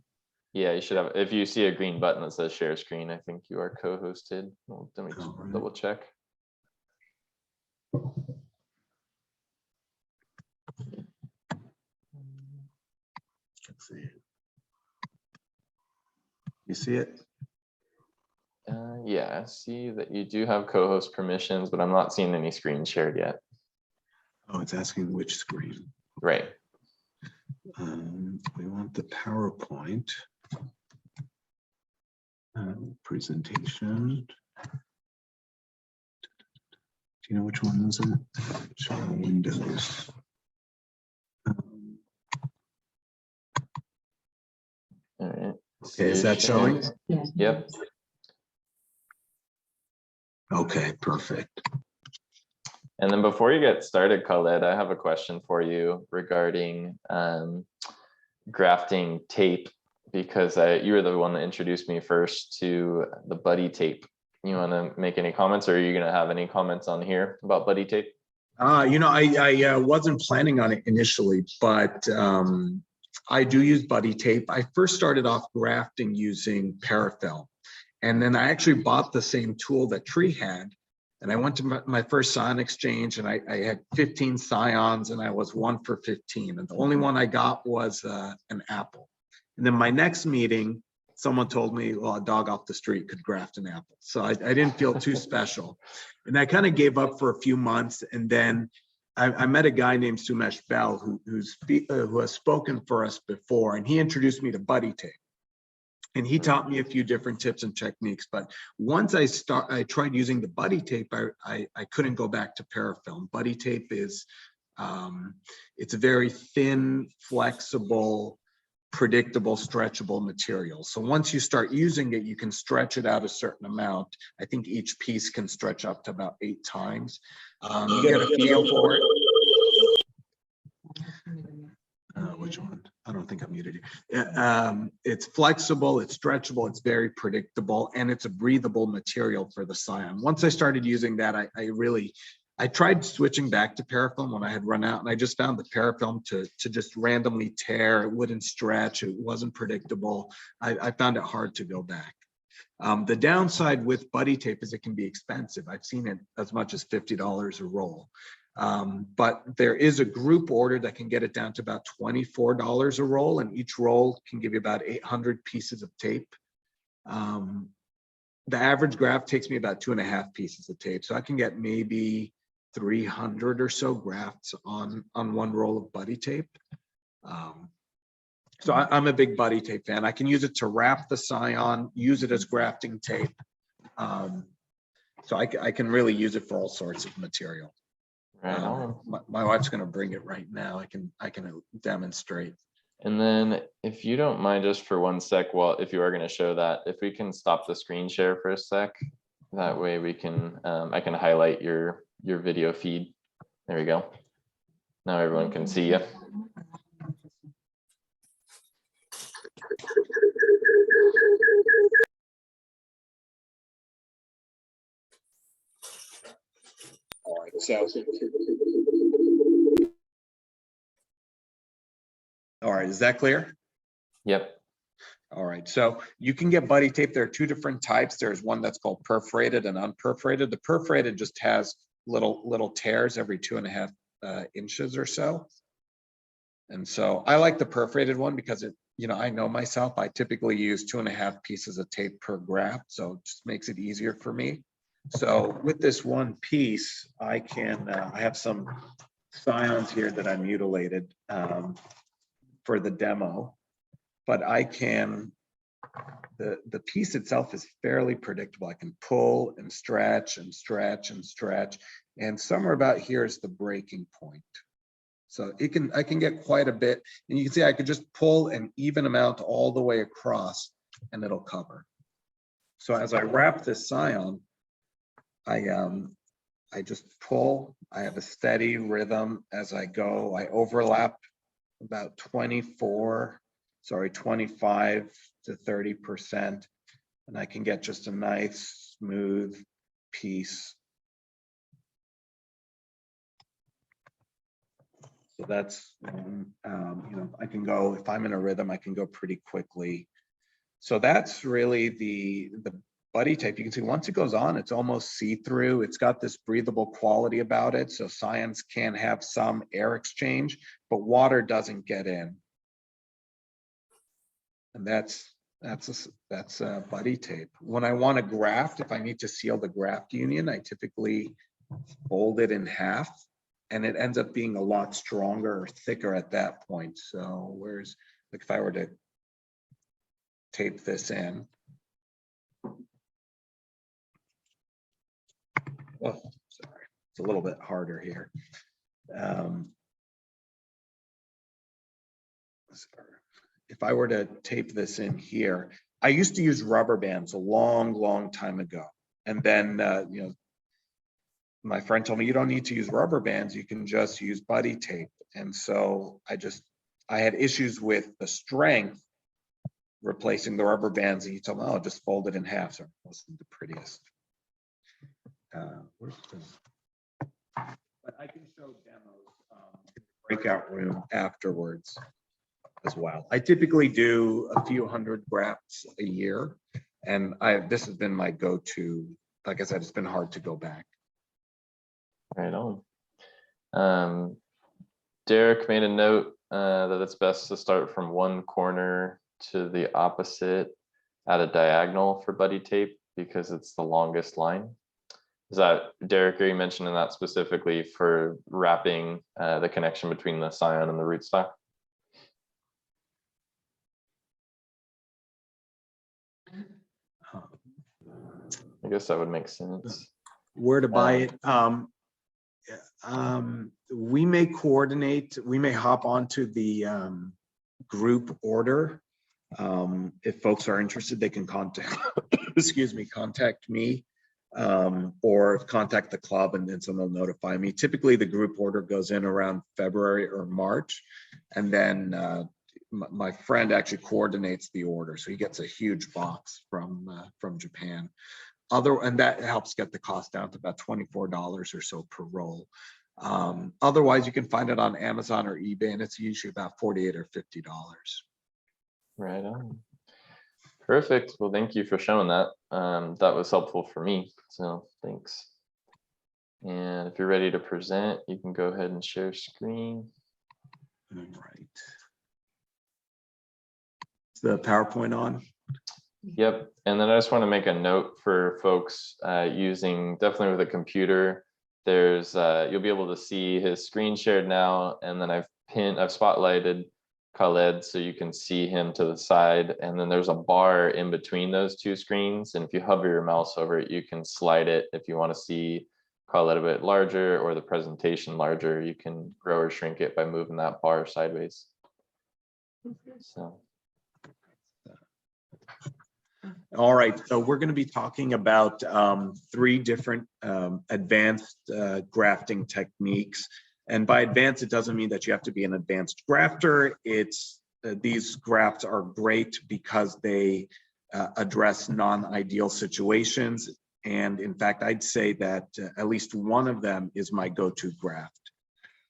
Yeah, you should have, if you see a green button that says share screen, I think you are co-hosted. Well, let me just
Alright.
double check.
Let's see. You see it?
Yeah, I see that you do have co-host permissions, but I'm not seeing any screen shared yet.
Oh, it's asking which screen.
Right.
We want the PowerPoint. Presentation. Do you know which one is it? Show Windows.
All right.
Okay, is that showing?
Yep.
Okay, perfect.
And then before you get started, Khaled, I have a question for you regarding grafting tape, because you were the one that introduced me first to the buddy tape. You want to make any comments, or are you going to have any comments on here about buddy tape?
You know, I wasn't planning on it initially, but I do use buddy tape. I first started off grafting using parafilm, and then I actually bought the same tool that Tree had. And I went to my first scion exchange, and I had 15 scions, and I was 1 for 15. And the only one I got was an apple. And then my next meeting, someone told me, well, a dog off the street could graft an apple. So I didn't feel too special. And I kind of gave up for a few months. And then I met a guy named Sumesh Bell who has spoken for us before, and he introduced me to buddy tape. And he taught me a few different tips and techniques. But once I tried using the buddy tape, I couldn't go back to parafilm. Buddy tape is, it's a very thin, flexible, predictable, stretchable material. So once you start using it, you can stretch it out a certain amount. I think each piece can stretch up to about 8 times. You get a feel for it. Which one? I don't think I'm muted here. It's flexible, it's stretchable, it's very predictable, and it's a breathable material for the scion. Once I started using that, I tried switching back to parafilm when I had run out, and I just found the parafilm to just randomly tear. It wouldn't stretch, it wasn't predictable. I found it hard to go back. The downside with buddy tape is it can be expensive. I've seen it as much as $50 a roll. But there is a group order that can get it down to about $24 a roll, and each roll can give you about 800 pieces of tape. The average graft takes me about 2.5 pieces of tape, so I can get maybe 300 or so grafts on one roll of buddy tape. So I'm a big buddy tape fan. I can use it to wrap the scion, use it as grafting tape. So I can really use it for all sorts of material.
Right on.
My wife's going to bring it right now. I can demonstrate.
And then if you don't mind, just for 1 sec, well, if you are going to show that, if we can stop the screen share for a sec, that way we can, I can highlight your video feed. There we go. Now everyone can see you.
All right, so. All right, is that clear?
Yep.
All right, so you can get buddy tape. There are 2 different types. There's one that's called perforated and unperforated. The perforated just has little tears every 2.5 inches or so. And so I like the perforated one because it, you know, I know myself, I typically use 2.5 pieces of tape per graft. So it just makes it easier for me. So with this one piece, I have some scions here that I mutilated for the demo. but I can, the piece itself is fairly predictable. I can pull and stretch and stretch and stretch. And somewhere about here is the breaking point. So I can get quite a bit. And you can see I could just pull an even amount all the way across and it'll cover. So as I wrap this scion, I just pull, I have a steady rhythm as I go. I overlap about 25 to 30%. And I can get just a nice smooth piece. So that's, I can go, if I'm in a rhythm, I can go pretty quickly. So that's really the buddy tape. You can see once it goes on, it's almost see-through. It's got this breathable quality about it. So scions can have some air exchange, but water doesn't get in. And that's buddy tape. When I want to graft, if I need to seal the graft union, I typically fold it in half. And it ends up being a lot stronger or thicker at that point. So whereas, like if I were to tape this in. Oh, sorry, it's a little bit harder here. If I were to tape this in here, I used to use rubber bands a long time ago. And then, my friend told me you don't need to use rubber bands, you can just use buddy tape. And so I had issues with the strength replacing the rubber bands, and he told me, oh, just fold it in half. So it wasn't the prettiest. But I can show demos in the breakout room afterwards as well. I typically do a few hundred grafts a year, and this has been my go-to. Like I said, it's been hard to go back.
Right on. Derek made a note that it's best to start from one corner to the opposite at a diagonal for buddy tape because it's the longest line. Is that, Derek, are you mentioning that specifically for wrapping the connection between the scion and the rootstock? I guess that would make sense.
Where to buy it? We may coordinate, we may hop onto the group order. If folks are interested, they can contact, contact me or contact the club, and then someone will notify me. Typically the group order goes in around February or March, and then my friend actually coordinates the order. So he gets a huge box from Japan. And that helps get the cost down to about $24 or so per roll. Otherwise, you can find it on Amazon or eBay, and it's usually about $48 or $50.
Right on. Perfect. Well, thank you for showing that. That was helpful for me. So thanks. And if you're ready to present, you can go ahead and share screen.
All right. Is the PowerPoint on?
Yep. And then I just want to make a note for folks using, definitely with a computer, there's you'll be able to see his screen shared now, and then I've spotlighted Khaled so you can see him to the side, and then there's a bar in between those two screens, and if you hover your mouse over it, you can slide it. If you want to see Khaled a bit larger or the presentation larger, you can grow or shrink it by moving that bar sideways. So
all right, so we're going to be talking about 3 different advanced grafting techniques. And by advanced, it doesn't mean that you have to be an advanced grafter. It's these grafts are great because they address non-ideal situations. And in fact, I'd say that at least one of them is my go-to graft.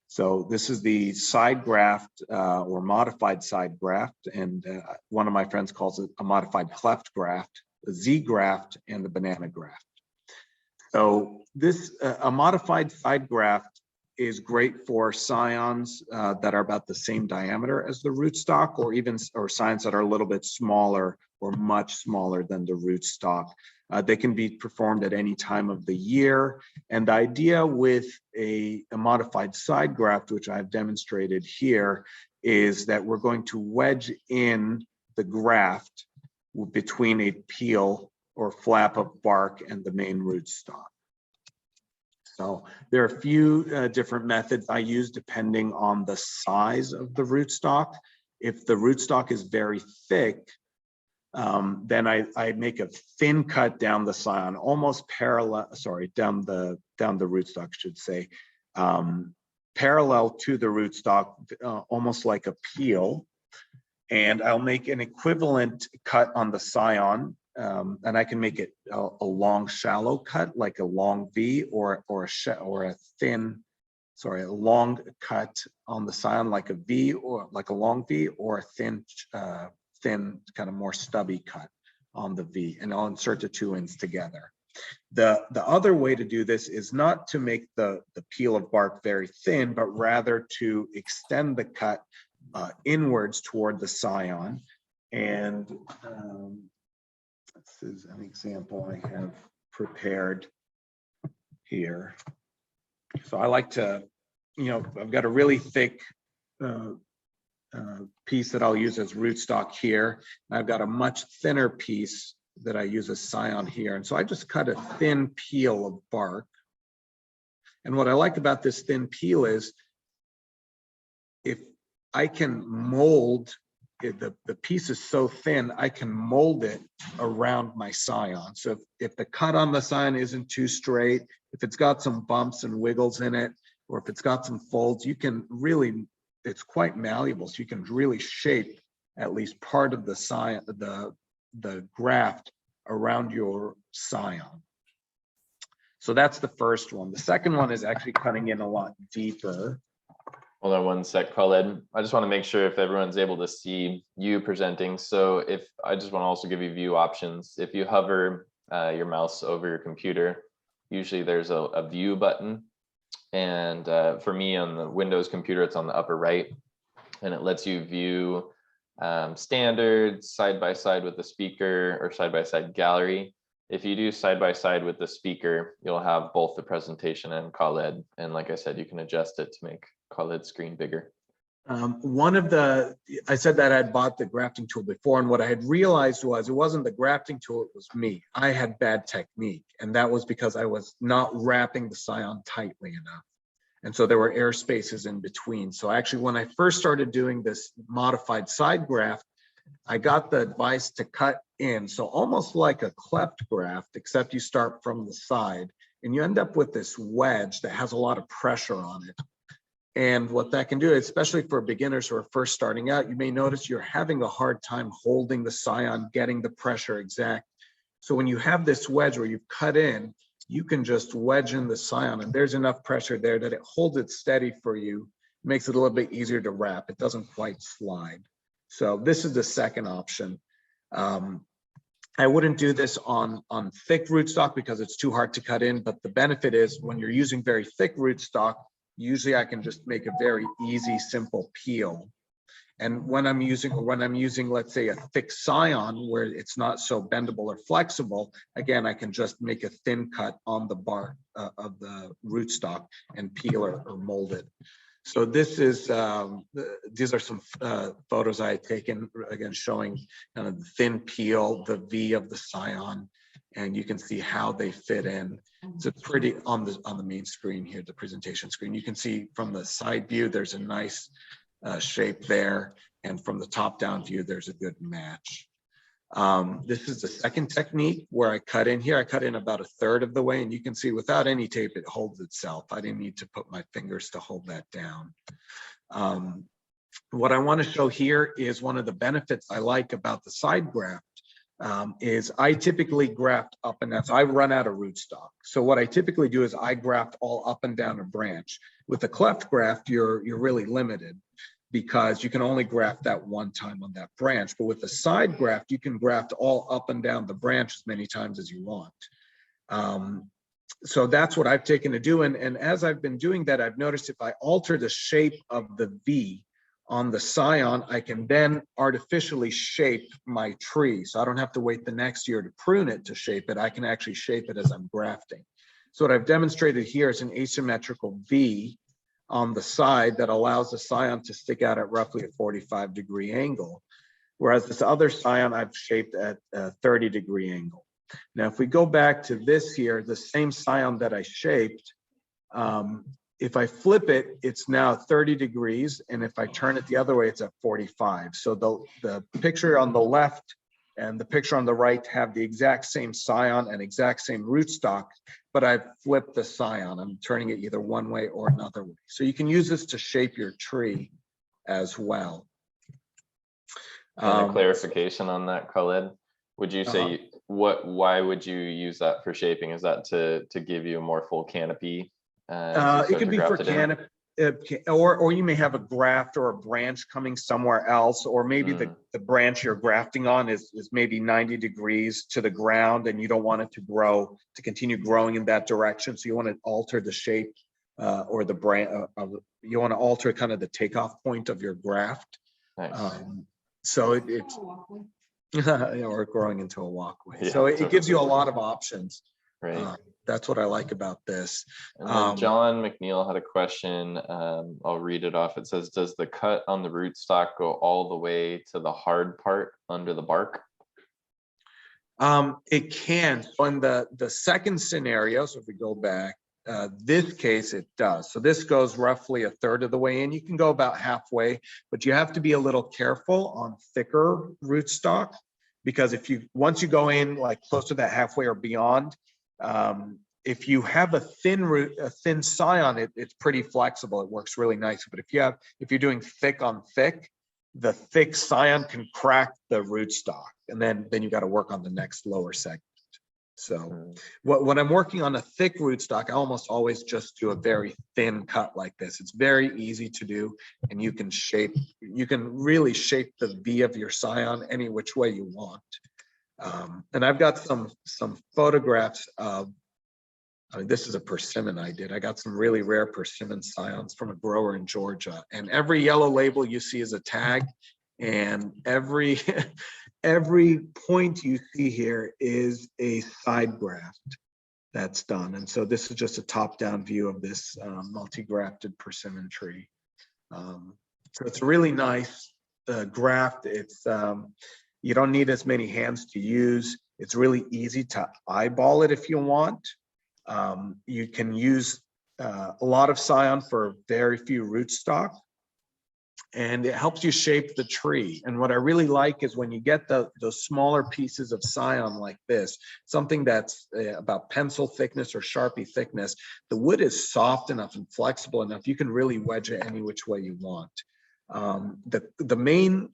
So this is the side graft or modified side graft. And one of my friends calls it a modified cleft graft, the Z-graft, and the banana graft. So this, a modified side graft is great for scions that are about the same diameter as the rootstock, or scions that are a little bit smaller or much smaller than the rootstock. They can be performed at any time of the year. And the idea with a modified side graft, which I've demonstrated here, is that we're going to wedge in the graft between a peel or flap of bark and the main rootstock. So there are a few different methods I use depending on the size of the rootstock. If the rootstock is very thick, then I make a thin cut down the scion, almost parallel, sorry, down the rootstock, I should say, parallel to the rootstock, almost like a peel. And I'll make an equivalent cut on the scion, and I can make it a long, shallow cut, like a long V, or a thin, sorry, a long cut on the scion, like a V, or like a long V, or a thin, kind of more stubby cut on the V, and I'll insert the two ends together. The other way to do this is not to make the peel of bark very thin, but rather to extend the cut inwards toward the scion. And this is an example I have prepared here. So I like to, I've got a really thick piece that I'll use as rootstock here. And I've got a much thinner piece that I use as scion here. And so I just cut a thin peel of bark. And what I like about this thin peel is if I can mold it, the piece is so thin, I can mold it around my scion. So if the cut on the scion isn't too straight, if it's got some bumps and wiggles in it, or if it's got some folds, you can really, it's quite malleable. So you can really shape at least part of the scion, the graft around your scion. So that's the first one. The second one is actually cutting in a lot deeper.
Hold on one sec, Khaled. I just want to make sure if everyone's able to see you presenting. So if I just want to also give you view options. If you hover your mouse over your computer, usually there's a view button. And for me on the Windows computer, it's on the upper right. And it lets you view standard, side by side with the speaker, or side by side gallery. If you do side by side with the speaker, you'll have both the presentation and Khaled. And like I said, you can adjust it to make Khaled's screen bigger.
I said that I'd bought the grafting tool before, and what I had realized was it wasn't the grafting tool, it was me. I had bad technique, and that was because I was not wrapping the scion tightly enough. And so there were air spaces in between. So actually, when I first started doing this modified side graft, I got the advice to cut in. So almost like a cleft graft, except you start from the side, and you end up with this wedge that has a lot of pressure on it. And what that can do, especially for beginners who are first starting out, you may notice you're having a hard time holding the scion, getting the pressure exact. So when you have this wedge where you've cut in, you can just wedge in the scion, and there's enough pressure there that it holds it steady for you, makes it a little bit easier to wrap. It doesn't quite slide. So this is the second option. I wouldn't do this on thick rootstock because it's too hard to cut in, but the benefit is when you're using very thick rootstock, usually I can just make a very easy, simple peel. And when I'm using, let's say, a thick scion where it's not so bendable or flexible, again, I can just make a thin cut on the bark of the rootstock and peel or mold it. So this is, these are some photos I had taken, again, showing kind of the thin peel, the V of the scion, and you can see how they fit in. So it's pretty on the main screen here, the presentation screen. You can see from the side view, there's a nice shape there. And from the top down view, there's a good match. This is the second technique where I cut in here. I cut in about 1/3 of the way, and you can see without any tape, it holds itself. I didn't need to put my fingers to hold that down. What I want to show here is one of the benefits I like about the side graft. Is I typically graft up and down. So I run out of rootstock. So what I typically do is I graft all up and down a branch. With a cleft graft, you're really limited because you can only graft that one time on that branch. But with a side graft, you can graft all up and down the branch as many times as you want. So that's what I've taken to do. And as I've been doing that, I've noticed if I alter the shape of the V on the scion, I can then artificially shape my tree. So I don't have to wait the next year to prune it to shape it. I can actually shape it as I'm grafting. So what I've demonstrated here is an asymmetrical V on the side that allows the scion to stick out at roughly a 45-degree angle. whereas this other scion I've shaped at a 30-degree angle. Now, if we go back to this here, the same scion that I shaped, if I flip it, it's now 30 degrees. And if I turn it the other way, it's at 45. So the picture on the left and the picture on the right have the exact same scion and exact same rootstock, but I've flipped the scion. I'm turning it either one way or another way. So you can use this to shape your tree as well.
And a clarification on that, Khaled, would you say why would you use that for shaping? Is that to give you a more full canopy?
It could be for canopy, or you may have a graft or a branch coming somewhere else, or maybe the branch you're grafting on is maybe 90 degrees to the ground and you don't want it to continue growing in that direction. So you want to alter the shape or the branch, you want to alter kind of the takeoff point of your graft.
Nice.
So it's or growing into a walkway.
Yeah,
So it gives you a lot of options.
Right.
That's what I like about this.
And then John McNeil had a question. I'll read it off. It says, does the cut on the rootstock go all the way to the hard part under the bark?
It can. So in the second scenario, so if we go back, this case it does. So this goes roughly a third of the way in. You can go about halfway, but you have to be a little careful on thicker rootstock, because once you go in like close to that halfway or beyond, if you have a thin scion, it's pretty flexible. It works really nice. But if you're doing thick on thick, the thick scion can crack the rootstock, and then you got to work on the next lower segment. So when I'm working on a thick rootstock, I almost always just do a very thin cut like this. It's very easy to do, and you can really shape the V of your scion any which way you want. And I've got some photographs of, this is a persimmon I did. I got some really rare persimmon scions from a grower in Georgia, and every yellow label you see is a tag, and every point you see here is a side graft that's done. And so this is just a top-down view of this multi-grafted persimmon tree. So it's a really nice graft. It's you don't need as many hands to use. It's really easy to eyeball it if you want. You can use a lot of scion for very few rootstock, and it helps you shape the tree. And what I really like is when you get those smaller pieces of scion like this, something that's about pencil thickness or Sharpie thickness, the wood is soft enough and flexible enough, you can really wedge it any which way you want. The main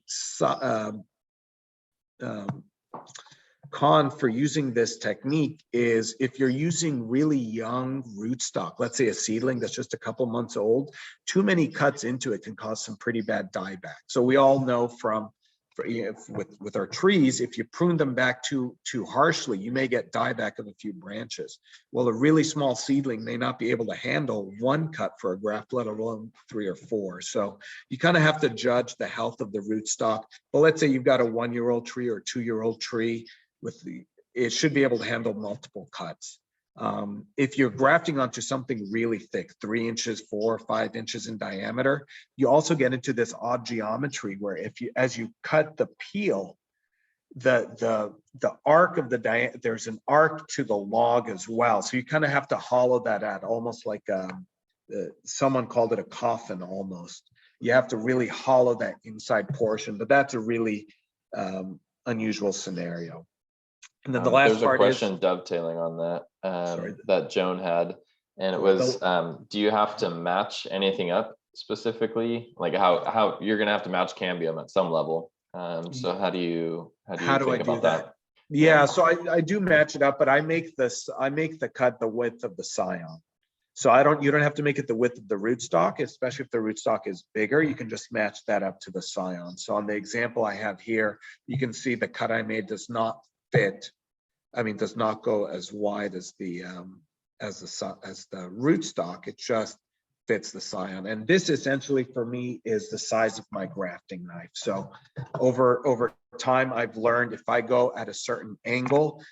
con for using this technique is if you're using really young rootstock, let's say a seedling that's just a couple months old, too many cuts into it can cause some pretty bad dieback. So we all know with our trees, if you prune them back too harshly, you may get dieback of a few branches. Well, a really small seedling may not be able to handle one cut for a graft, let alone 3 or 4. So you kind of have to judge the health of the rootstock. But let's say you've got a 1-year-old tree or a 2-year-old tree, it should be able to handle multiple cuts. If you're grafting onto something really thick, 3 inches, 4 or 5 inches in diameter, you also get into this odd geometry where as you cut the peel, the arc of there's an arc to the log as well. So you kind of have to hollow that out, almost like someone called it a coffin almost. You have to really hollow that inside portion, but that's a really unusual scenario. And then the last
there's a question dovetailing on that that Joan had, and it was, do you have to match anything up specifically? Like how you're gonna have to match cambium at some level. So how do you think about that?
Yeah, so I do match it up, but I make the cut the width of the scion. So you don't have to make it the width of the rootstock, especially if the rootstock is bigger. You can just match that up to the scion. So on the example I have here, you can see the cut I made does not go as wide as the rootstock. It just fits the scion. And this essentially for me is the size of my grafting knife. So over time, I've learned if I go at a certain angle,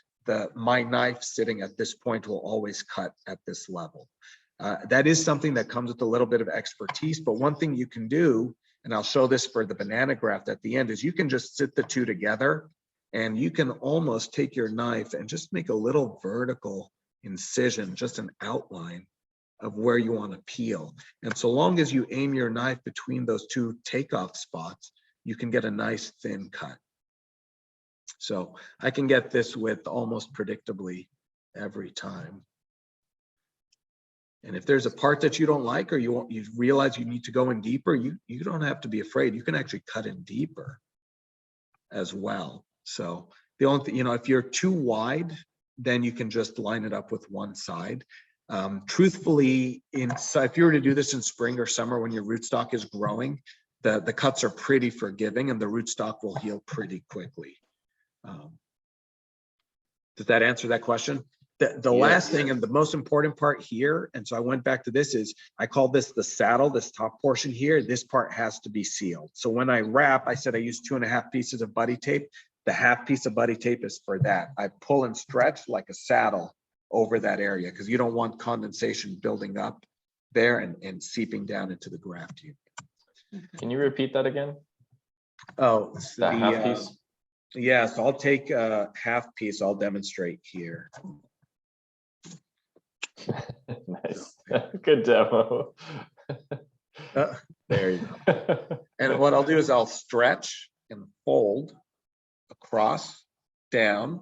my knife sitting at this point will always cut at this level. That is something that comes with a little bit of expertise, but one thing you can do, and I'll show this for the banana graft at the end, is you can just sit the two together and you can almost take your knife and just make a little vertical incision, just an outline of where you want to peel. And so long as you aim your knife between those two takeoff spots, you can get a nice thin cut. So I can get this width almost predictably every time. And if there's a part that you don't like, or you realize you need to go in deeper, you don't have to be afraid. You can actually cut in deeper as well. So the only thing, if you're too wide, then you can just line it up with one side. Truthfully, if you were to do this in spring or summer when your rootstock is growing, the cuts are pretty forgiving and the rootstock will heal pretty quickly. Does that answer that question? The last thing and the most important part here, and so I went back to this, is I call this the saddle, this top portion here. This part has to be sealed. So when I wrap, I said I use 2.5 pieces of buddy tape. The half piece of buddy tape is for that. I pull and stretch like a saddle over that area because you don't want condensation building up there and seeping down into the graft unit.
Can you repeat that again?
Oh,
That half piece?
Yeah, so I'll take a half piece. I'll demonstrate here.
Nice. Good demo.
There you go. And what I'll do is I'll stretch and fold across, down,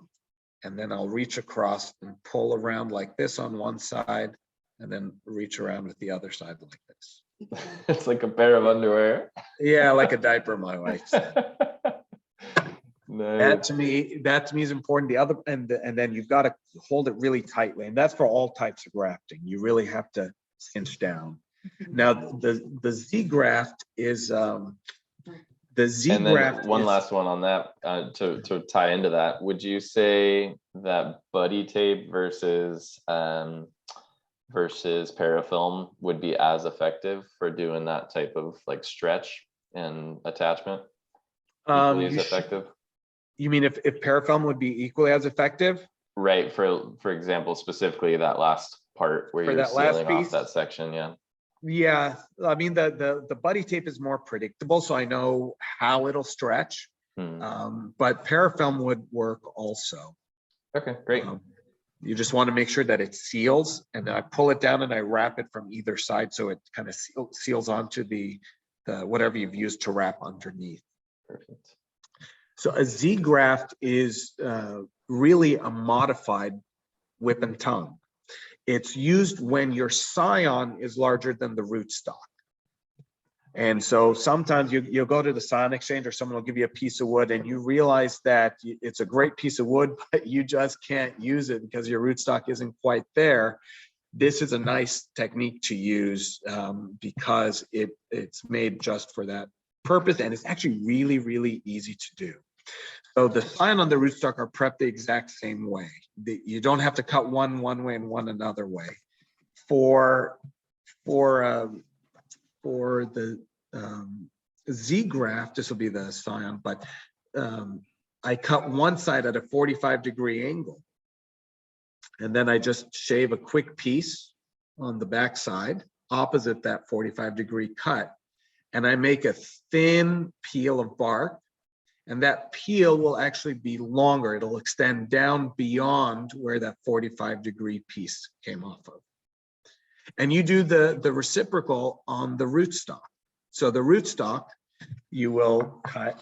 and then I'll reach across and pull around like this on one side, and then reach around with the other side like this.
It's like a pair of underwear.
Yeah, like a diaper, my wife said.
Nice.
That to me is important. The other, and then you've got to hold it really tightly, and that's for all types of grafting. You really have to cinch down. Now the Z-graft is the Z-graft.
And then one last one on that to tie into that. Would you say that buddy tape versus parafilm would be as effective for doing that type of like stretch and attachment? Equally as effective?
You mean if parafilm would be equally as effective?
Right. For example, specifically that last part where you're sealing off that section. Yeah.
Yeah. I mean, the buddy tape is more predictable, so I know how it'll stretch. But parafilm would work also.
Okay, great.
You just want to make sure that it seals, and I pull it down and I wrap it from either side so it kind of seals onto the whatever you've used to wrap underneath.
Perfect.
So a Z-graft is really a modified whip and tongue. It's used when your scion is larger than the rootstock. And so sometimes you'll go to the scion exchange, or someone will give you a piece of wood and you realize that it's a great piece of wood, but you just can't use it because your rootstock isn't quite there. This is a nice technique to use because it's made just for that purpose, and it's actually really, really easy to do. So the scion on the rootstock are prepped the exact same way. You don't have to cut one way and one another way. For the Z-graft, this will be the scion, but I cut one side at a 45-degree angle, and then I just shave a quick piece on the back side opposite that 45-degree cut, and I make a thin peel of bark. And that peel will actually be longer. It'll extend down beyond where that 45-degree piece came off of. And you do the reciprocal on the rootstock. So the rootstock, you will cut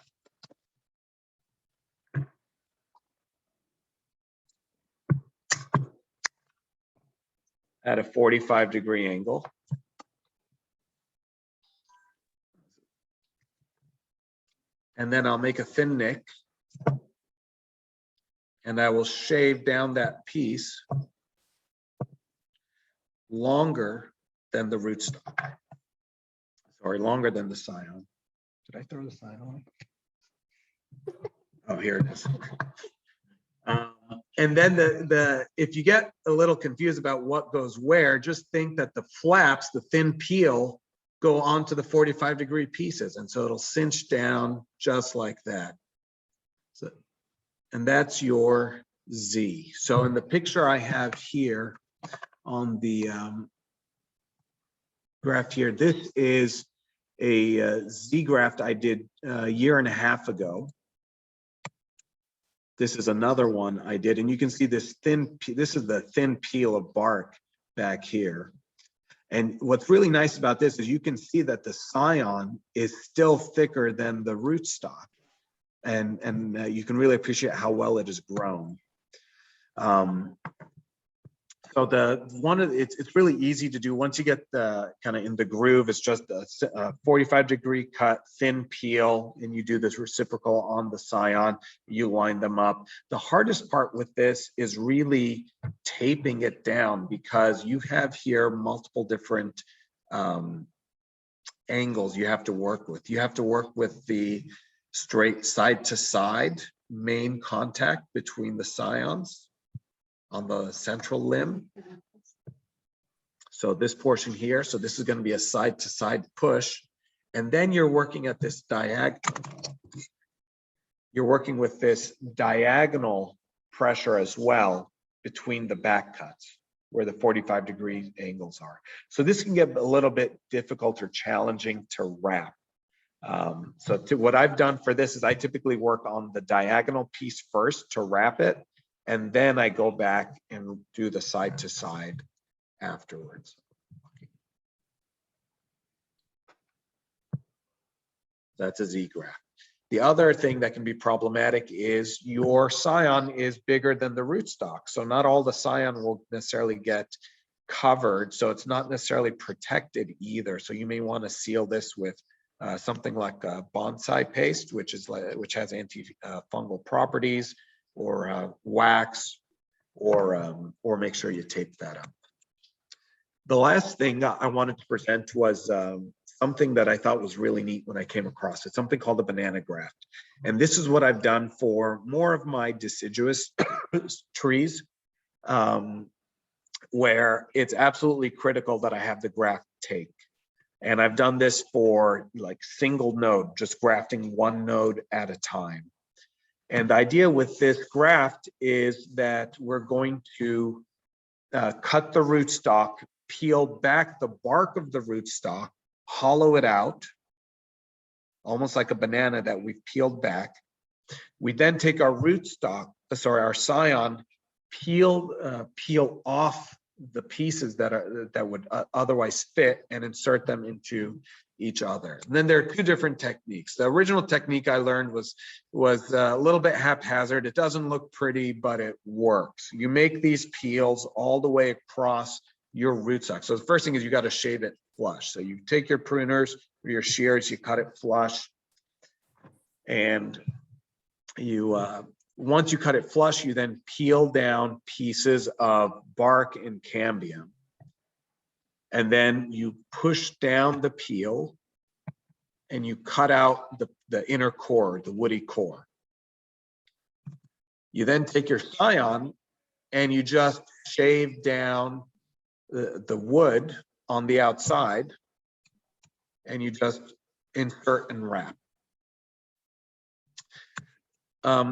at a 45-degree angle. And then I'll make a thin nick, and I will shave down that piece longer than the rootstock. Sorry, longer than the scion. Did I throw the scion on? Oh, here it is. And then if you get a little confused about what goes where, just think that the flaps, the thin peel, go onto the 45-degree pieces, and so it'll cinch down just like that. So, and that's your Z. So in the picture I have here on the graft here, this is a Z-graft I did a year and a half ago. This is another one I did, and you can see this this is the thin peel of bark back here. And what's really nice about this is you can see that the scion is still thicker than the rootstock, and you can really appreciate how well it has grown. So it's really easy to do once you get the kind of in the groove. It's just a 45-degree cut, thin peel, and you do this reciprocal on the scion. You line them up. The hardest part with this is really taping it down, because you have here multiple different angles you have to work with. You have to work with the straight side to side main contact between the scions on the central limb. So this portion here, so this is going to be a side to side push. And then you're working at this you're working with this diagonal pressure as well between the back cuts where the 45-degree angles are. So this can get a little bit difficult or challenging to wrap. What I've done for this is I typically work on the diagonal piece first to wrap it, and then I go back and do the side to side afterwards. That's a Z-graft. The other thing that can be problematic is your scion is bigger than the rootstock. So not all the scion will necessarily get covered. So it's not necessarily protected either. So you may want to seal this with something like a bonsai paste, which has anti-fungal properties, or wax, or make sure you tape that up. The last thing I wanted to present was something that I thought was really neat when I came across it, something called a banana graft. And this is what I've done for more of my deciduous trees, where it's absolutely critical that I have the graft take. And I've done this for like single node, just grafting one node at a time. And the idea with this graft is that we're going to cut the rootstock, peel back the bark of the rootstock, hollow it out, almost like a banana that we've peeled back. We then take our our scion, peel off the pieces that would otherwise fit, and insert them into each other. And then there are two different techniques. The original technique I learned was a little bit haphazard. It doesn't look pretty, but it works. You make these peels all the way across your rootstock. So the first thing is you got to shave it flush. So you take your pruners or your shears, you cut it flush, and you once you cut it flush, you then peel down pieces of bark and cambium. And then you push down the peel and you cut out the inner core, the woody core. You then take your scion and you just shave down the wood on the outside, and you just insert and wrap.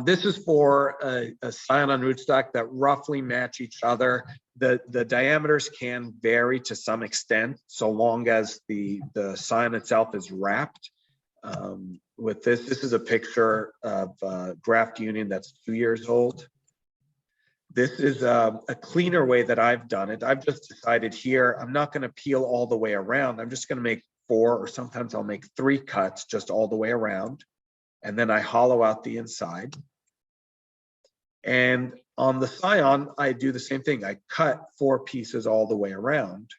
This is for a scion on rootstock that roughly match each other. The diameters can vary to some extent, so long as the scion itself is wrapped. With this is a picture of a graft union that's 2 years old. This is a cleaner way that I've done it. I've just decided here, I'm not going to peel all the way around. I'm just going to make 4, or sometimes I'll make 3 cuts just all the way around. And then I hollow out the inside. And on the scion, I do the same thing. I cut 4 pieces all the way around.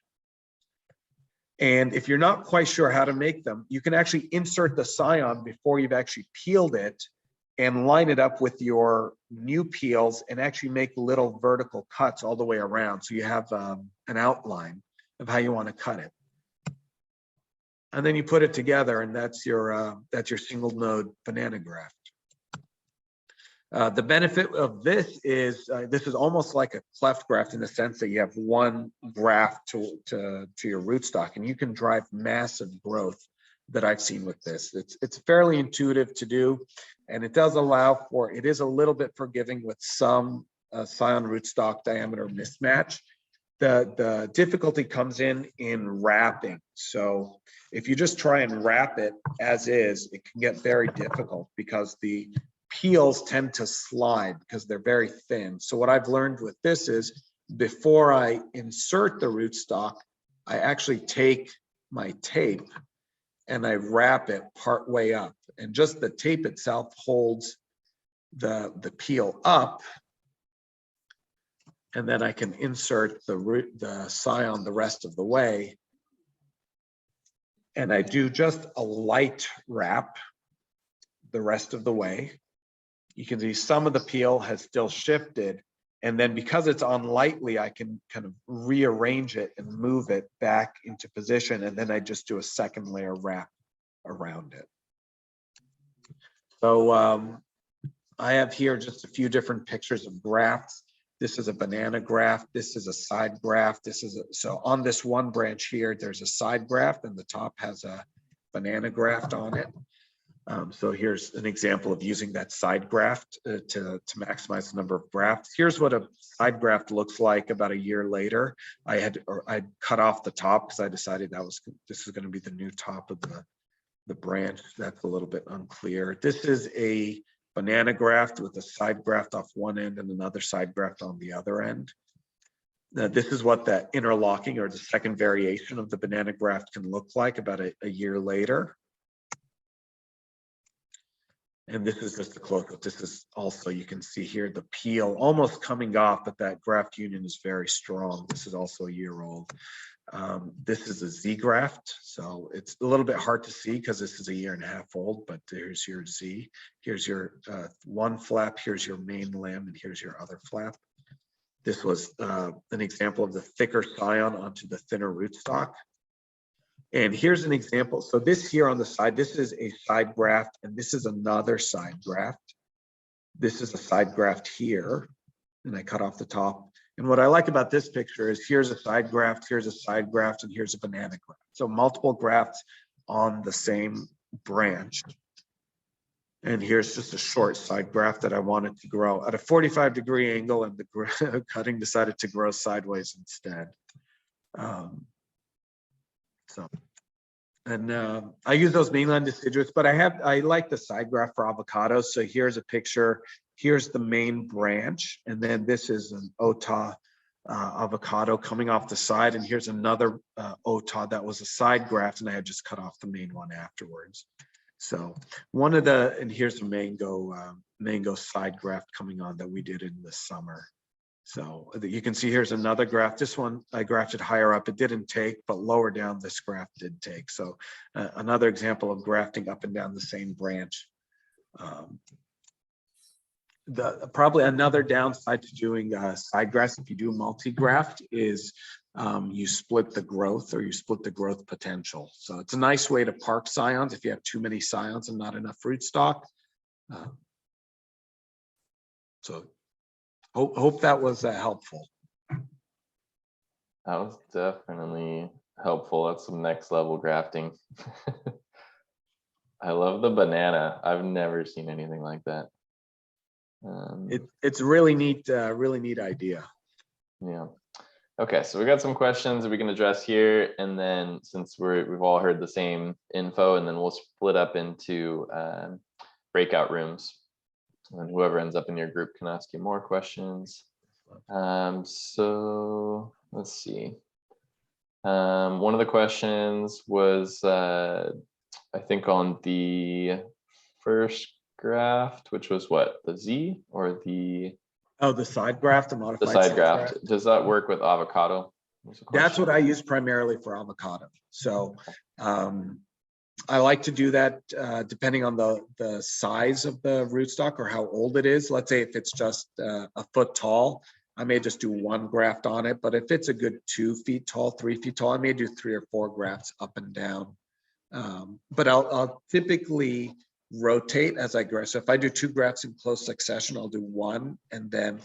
And if you're not quite sure how to make them, you can actually insert the scion before you've actually peeled it and line it up with your new peels and actually make little vertical cuts all the way around. So you have an outline of how you want to cut it. And then you put it together, and that's your single node banana graft. The benefit of this is almost like a cleft graft in the sense that you have one graft to your rootstock, and you can drive massive growth that I've seen with this. It's fairly intuitive to do, and it does allow for, it is a little bit forgiving with some scion rootstock diameter mismatch. The difficulty comes in wrapping. So if you just try and wrap it as is, it can get very difficult because the peels tend to slide because they're very thin. So what I've learned with this is before I insert the rootstock, I actually take my tape and I wrap it part way up, and just the tape itself holds the peel up, and then I can insert the scion the rest of the way. And I do just a light wrap the rest of the way. You can see some of the peel has still shifted, and then because it's on lightly, I can kind of rearrange it and move it back into position, and then I just do a second layer wrap around it. So I have here just a few different pictures of grafts. This is a banana graft. This is a side graft. So on this one branch here, there's a side graft, and the top has a banana graft on it. So here's an example of using that side graft to maximize the number of grafts. Here's what a side graft looks like about a year later. I cut off the top because I decided this is going to be the new top of the branch. That's a little bit unclear. This is a banana graft with a side graft off one end and another side graft on the other end. Now, this is what the interlocking or the second variation of the banana graft can look like about a year later. And this is just a close-up. This is also, you can see here the peel almost coming off, but that graft union is very strong. This is also a year old. This is a Z-graft, so it's a little bit hard to see because this is a year and a half old, but here's your Z. Here's your one flap, here's your main limb, and here's your other flap. This was an example of the thicker scion onto the thinner rootstock. And here's an example. So this here on the side, this is a side graft, and this is another side graft. This is a side graft here, and I cut off the top. And what I like about this picture is here's a side graft, here's a side graft, and here's a banana graft. So multiple grafts on the same branch. And here's just a short side graft that I wanted to grow at a 45-degree angle, and the cutting decided to grow sideways instead. I use those mainline deciduous, but I like the side graft for avocados. So here's a picture. Here's the main branch, and then this is an Ota avocado coming off the side, and here's another Ota that was a side graft, and I had just cut off the main one afterwards. So and here's a mango side graft coming on that we did in the summer. So you can see here's another graft. This one I grafted higher up. It didn't take, but lower down this graft did take. So another example of grafting up and down the same branch. Probably another downside to doing side grafts, if you do multi-graft, is you split the growth, or you split the growth potential. So it's a nice way to park scions if you have too many scions and not enough rootstock. So hope that was helpful.
That was definitely helpful. That's some next level grafting. I love the banana. I've never seen anything like that.
It's a really neat idea.
Yeah. Okay, so we got some questions that we can address here, and then since we've all heard the same info, and then we'll split up into breakout rooms, and whoever ends up in your group can ask you more questions. So let's see. One of the questions was, I think, on the first graft, which was what, the Z or the?
Oh, the side graft, the modified
side graft. Does that work with avocado?
That's what I use primarily for avocado. So I like to do that depending on the size of the rootstock or how old it is. Let's say if it's just a foot tall, I may just do one graft on it. But if it's a good 2 feet tall, 3 feet tall, I may do 3 or 4 grafts up and down. But I'll typically rotate as I grow. So if I do 2 grafts in close succession, I'll do one, and then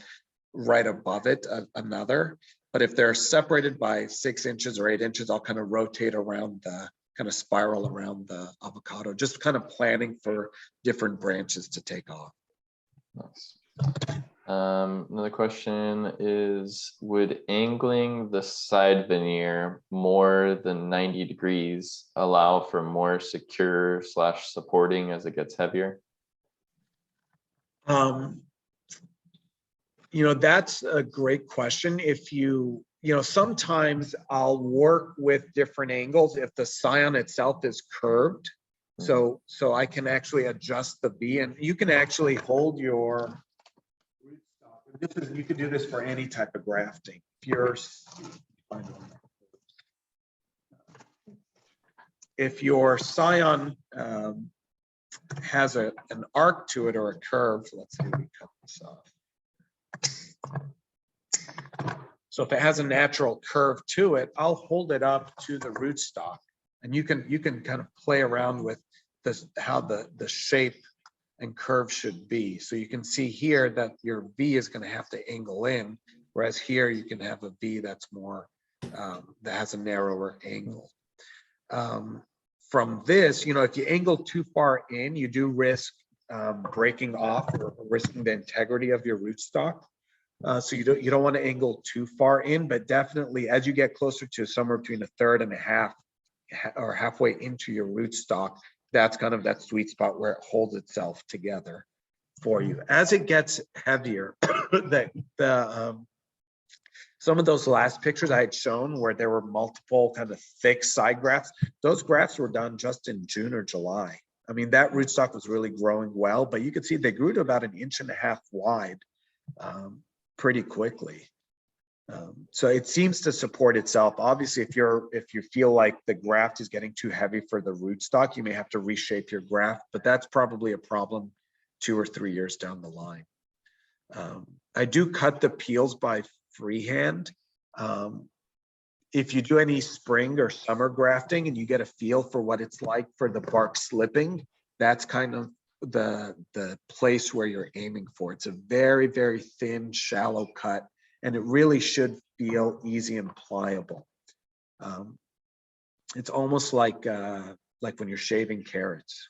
right above it another. But if they're separated by 6 inches or 8 inches, I'll kind of rotate around the kind of spiral around the avocado, just kind of planning for different branches to take off.
Nice. Another question is, would angling the side veneer more than 90 degrees allow for more secure / supporting as it gets heavier?
That's a great question. If sometimes I'll work with different angles if the scion itself is curved. So I can actually adjust the V, and you can actually hold your rootstock. You can do this for any type of grafting. If your scion has an arc to it or a curve, let's say we cut this off. So if it has a natural curve to it, I'll hold it up to the rootstock, and you can kind of play around with this, how the shape and curve should be. So you can see here that your V is going to have to angle in, whereas here you can have a V that's more that has a narrower angle. From this, if you angle too far in, you do risk breaking off or risking the integrity of your rootstock. So you don't want to angle too far in, but definitely as you get closer to somewhere between a third and a half or halfway into your rootstock, that's kind of that sweet spot where it holds itself together for you. As it gets heavier, some of those last pictures I had shown where there were multiple kind of thick side grafts, those grafts were done just in June or July. I mean, that rootstock was really growing well, but you could see they grew to about 1.5 inches wide pretty quickly. So it seems to support itself. Obviously, if you feel like the graft is getting too heavy for the rootstock, you may have to reshape your graft, but that's probably a problem 2 or 3 years down the line. I do cut the peels by freehand. If you do any spring or summer grafting and you get a feel for what it's like for the bark slipping, that's kind of the place where you're aiming for. It's a very, very thin, shallow cut, and it really should feel easy and pliable. It's almost like when you're shaving carrots.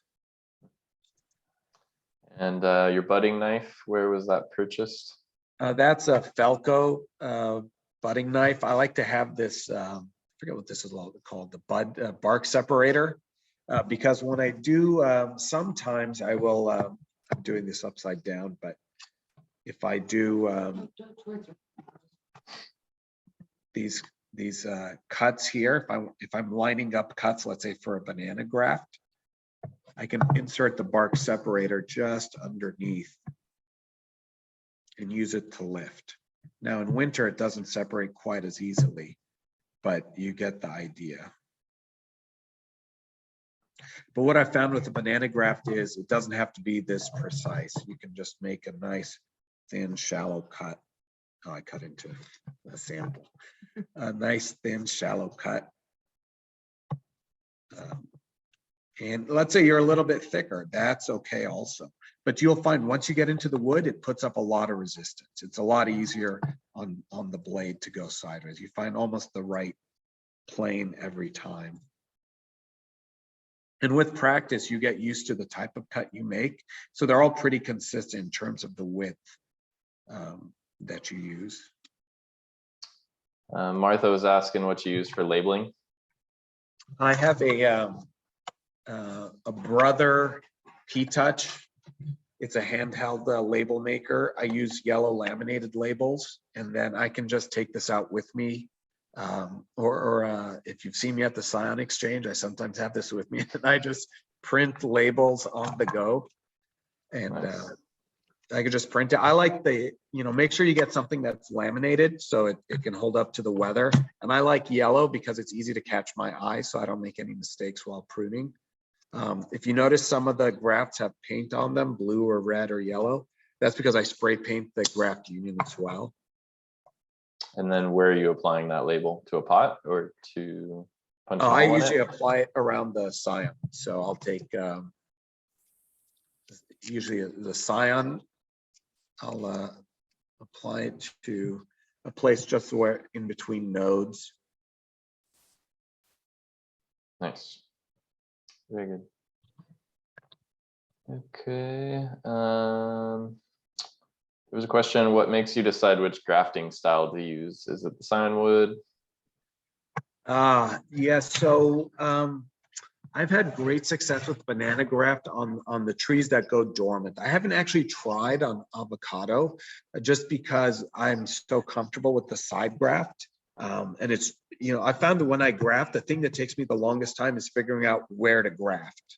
And your budding knife, where was that purchased?
That's a Felco budding knife. I like to have this, I forget what this is called, the bark separator, because when I do, sometimes I will, I'm doing this upside down, but if I do these cuts here, if I'm lining up cuts, let's say for a banana graft, I can insert the bark separator just underneath and use it to lift. Now in winter, it doesn't separate quite as easily, but you get the idea. But what I found with the banana graft is it doesn't have to be this precise. You can just make a nice thin, shallow cut. Oh, I cut into a sample. A nice thin, shallow cut. And let's say you're a little bit thicker, that's okay also. But you'll find once you get into the wood, it puts up a lot of resistance. It's a lot easier on the blade to go sideways. You find almost the right plane every time. And with practice, you get used to the type of cut you make. So they're all pretty consistent in terms of the width that you use.
Martha was asking what you use for labeling.
I have a Brother P-Touch. It's a handheld label maker. I use yellow laminated labels, and then I can just take this out with me. Or if you've seen me at the Scion Exchange, I sometimes have this with me, and I just print labels on the go. And nice. I could just print it. I like make sure you get something that's laminated so it can hold up to the weather. And I like yellow because it's easy to catch my eye, so I don't make any mistakes while pruning. If you notice, some of the grafts have paint on them, blue or red or yellow. That's because I spray paint the graft union as well.
And then where are you applying that label? To a pot or to punch a hole
I
in
usually
it?
apply it around the scion. So I'll take usually the scion, I'll apply it to a place just where in between nodes.
Nice. Very good. Okay. There was a question, what makes you decide which grafting style to use? Is it the scion wood?
Yes, so I've had great success with banana graft on the trees that go dormant. I haven't actually tried on avocado just because I'm so comfortable with the side graft. And it's, I found that when I graft, the thing that takes me the longest time is figuring out where to graft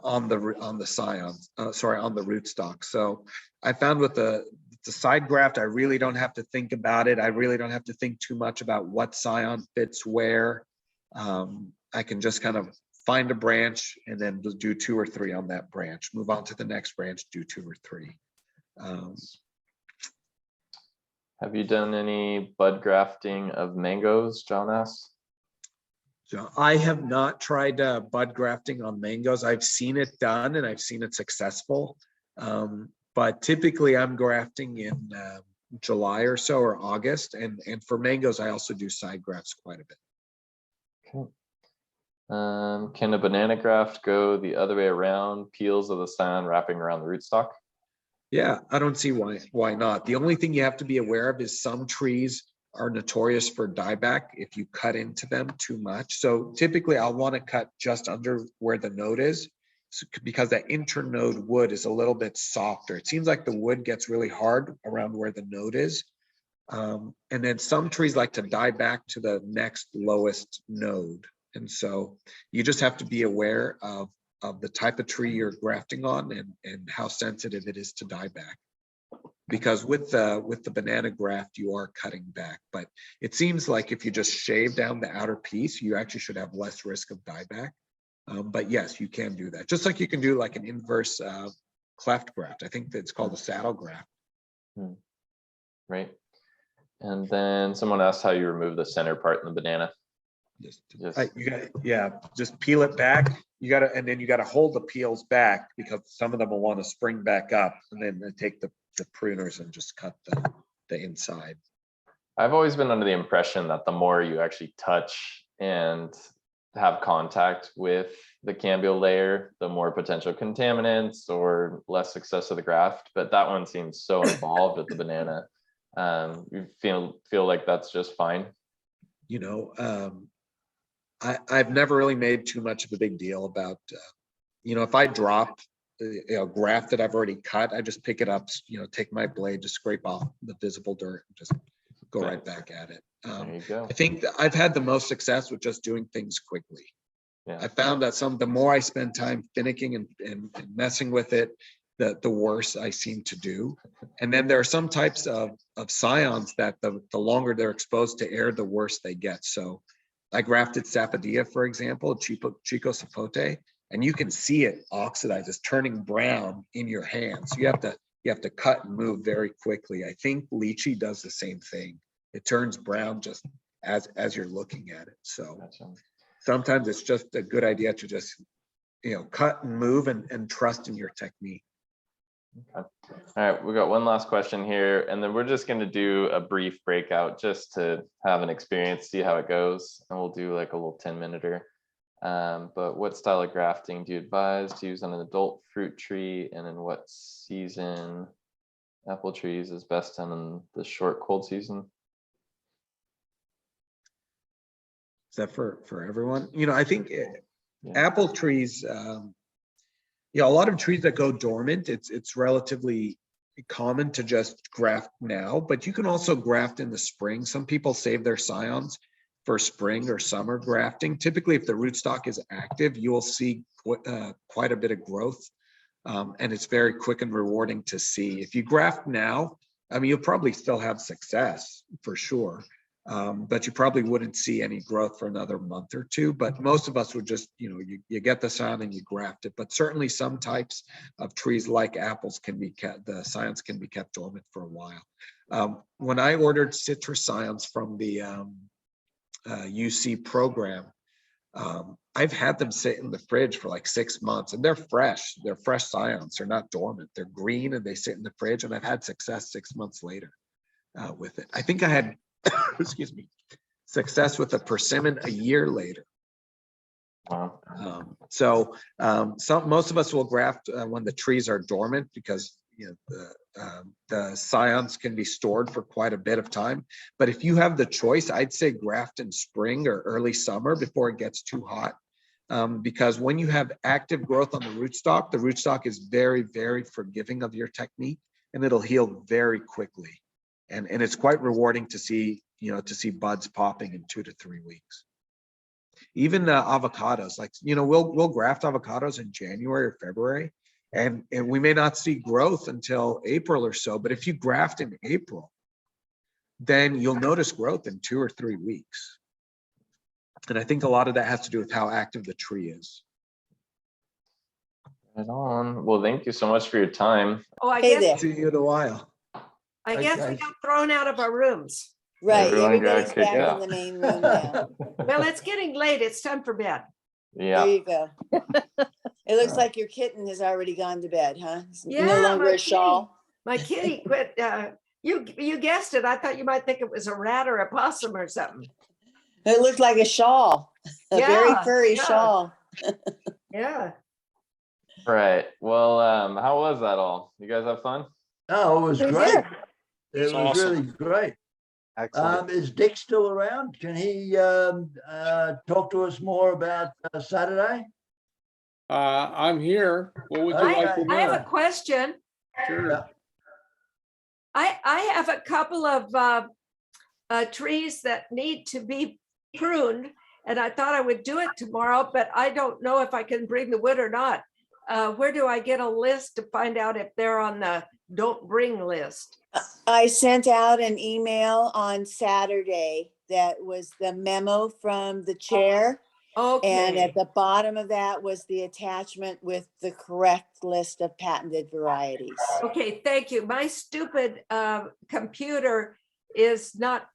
on the scions, on the rootstock. So I found with the side graft, I really don't have to think about it. I really don't have to think too much about what scion fits where. I can just kind of find a branch and then do 2 or 3 on that branch, move on to the next branch, do 2 or 3.
Have you done any bud grafting of mangoes, John asks?
So I have not tried bud grafting on mangoes. I've seen it done and I've seen it successful. But typically I'm grafting in July or so, or August. And for mangoes, I also do side grafts quite a bit.
Okay. Can a banana graft go the other way around, peels of the scion wrapping around the rootstock?
Yeah, I don't see why not. The only thing you have to be aware of is some trees are notorious for dieback if you cut into them too much. So typically I'll want to cut just under where the node is, because that internode wood is a little bit softer. It seems like the wood gets really hard around where the node is. And then some trees like to die back to the next lowest node. And so you just have to be aware of the type of tree you're grafting on and how sensitive it is to dieback. Because with the banana graft, you are cutting back. But it seems like if you just shave down the outer piece, you actually should have less risk of dieback. But yes, you can do that. Just like you can do like an inverse cleft graft. I think that's called a saddle graft.
Right. And then someone asked how you remove the center part in the banana.
Just peel it back. And then you gotta hold the peels back because some of them will want to spring back up, and then take the pruners and just cut the inside.
I've always been under the impression that the more you actually touch and have contact with the cambial layer, the more potential contaminants or less success of the graft. But that one seems so involved with the banana. You feel like that's just fine?
I've never really made too much of a big deal about, if I drop graft that I've already cut, I just pick it up, take my blade, just scrape off the visible dirt, and just go right back at it.
There you go.
I think that I've had the most success with just doing things quickly.
Yeah.
I found that the more I spend time finicking and messing with it, the worse I seem to do. And then there are some types of scions that the longer they're exposed to air, the worse they get. So I grafted Sapodilla, for example, Chico Sapote, and you can see it oxidize. It's turning brown in your hands. So you have to cut and move very quickly. I think lychee does the same thing. It turns brown just as you're looking at it. So sometimes it's just a good idea to just cut and move and trust in your technique.
Okay. All right, we got one last question here, and then we're just going to do a brief breakout just to have an experience, see how it goes, and we'll do like a little 10-minute. But what style of grafting do you advise to use on an adult fruit tree, and in what season? Apple trees is best done in the short cold season.
Is that for everyone? I think apple trees. A lot of trees that go dormant, it's relatively common to just graft now, but you can also graft in the spring. Some people save their scions for spring or summer grafting. Typically, if the rootstock is active, you will see quite a bit of growth, and it's very quick and rewarding to see. If you graft now, you'll probably still have success for sure. But you probably wouldn't see any growth for another month or two. But most of us would just, you get the scion and you graft it. But certainly some types of trees like apples can be kept, the scions can be kept dormant for a while. When I ordered citrus scions from the UC program, I've had them sit in the fridge for like 6 months, and they're fresh. They're fresh scions. They're not dormant. They're green and they sit in the fridge, and I've had success 6 months later with it. I think I had excuse me, success with a persimmon a year later.
Wow.
Most of us will graft when the trees are dormant because the scions can be stored for quite a bit of time. But if you have the choice, I'd say graft in spring or early summer before it gets too hot. Because when you have active growth on the rootstock is very, very forgiving of your technique, and it'll heal very quickly. And it's quite rewarding to see, buds popping in 2 to 3 weeks. Even avocados, like, we'll graft avocados in January or February, and we may not see growth until April or so. But if you graft in April, then you'll notice growth in 2 or 3 weeks. And I think a lot of that has to do with how active the tree is.
Right on. Well, thank you so much for your time.
Oh, I
Hey
guess,
there.
See you in a while.
I guess we
Okay.
got thrown out of our rooms.
Right,
Everyone got
everybody's
kicked
back
out.
in the main room now.
Well, it's getting late. It's time for bed.
There
Yeah.
you go. It looks like your kitten has already gone to bed, huh? It's
Yeah,
no longer
my
a shawl.
My kitty quit. You guessed it. I thought you might think it was a rat or a possum or something.
It looked like a shawl, a very
Yeah,
furry
yeah.
shawl.
Yeah.
Right. Well, how was that all? You guys have fun?
Oh, it was
We
great.
did.
It
It's
was
awesome.
really great.
Excellent.
Is Dick still around? Can he talk to us more about Saturday?
I'm here. What would you
Okay.
like to
I have a
know?
question.
Sure.
I have a couple of trees that need to be pruned, and I thought I would do it tomorrow, but I don't know if I can bring the wood or not. Where do I get a list to find out if they're on the don't bring list?
I sent out an email on Saturday that was the memo from the chair. And
Okay.
at the bottom of that was the attachment with the correct list of patented varieties.
Okay, thank you. My stupid computer is not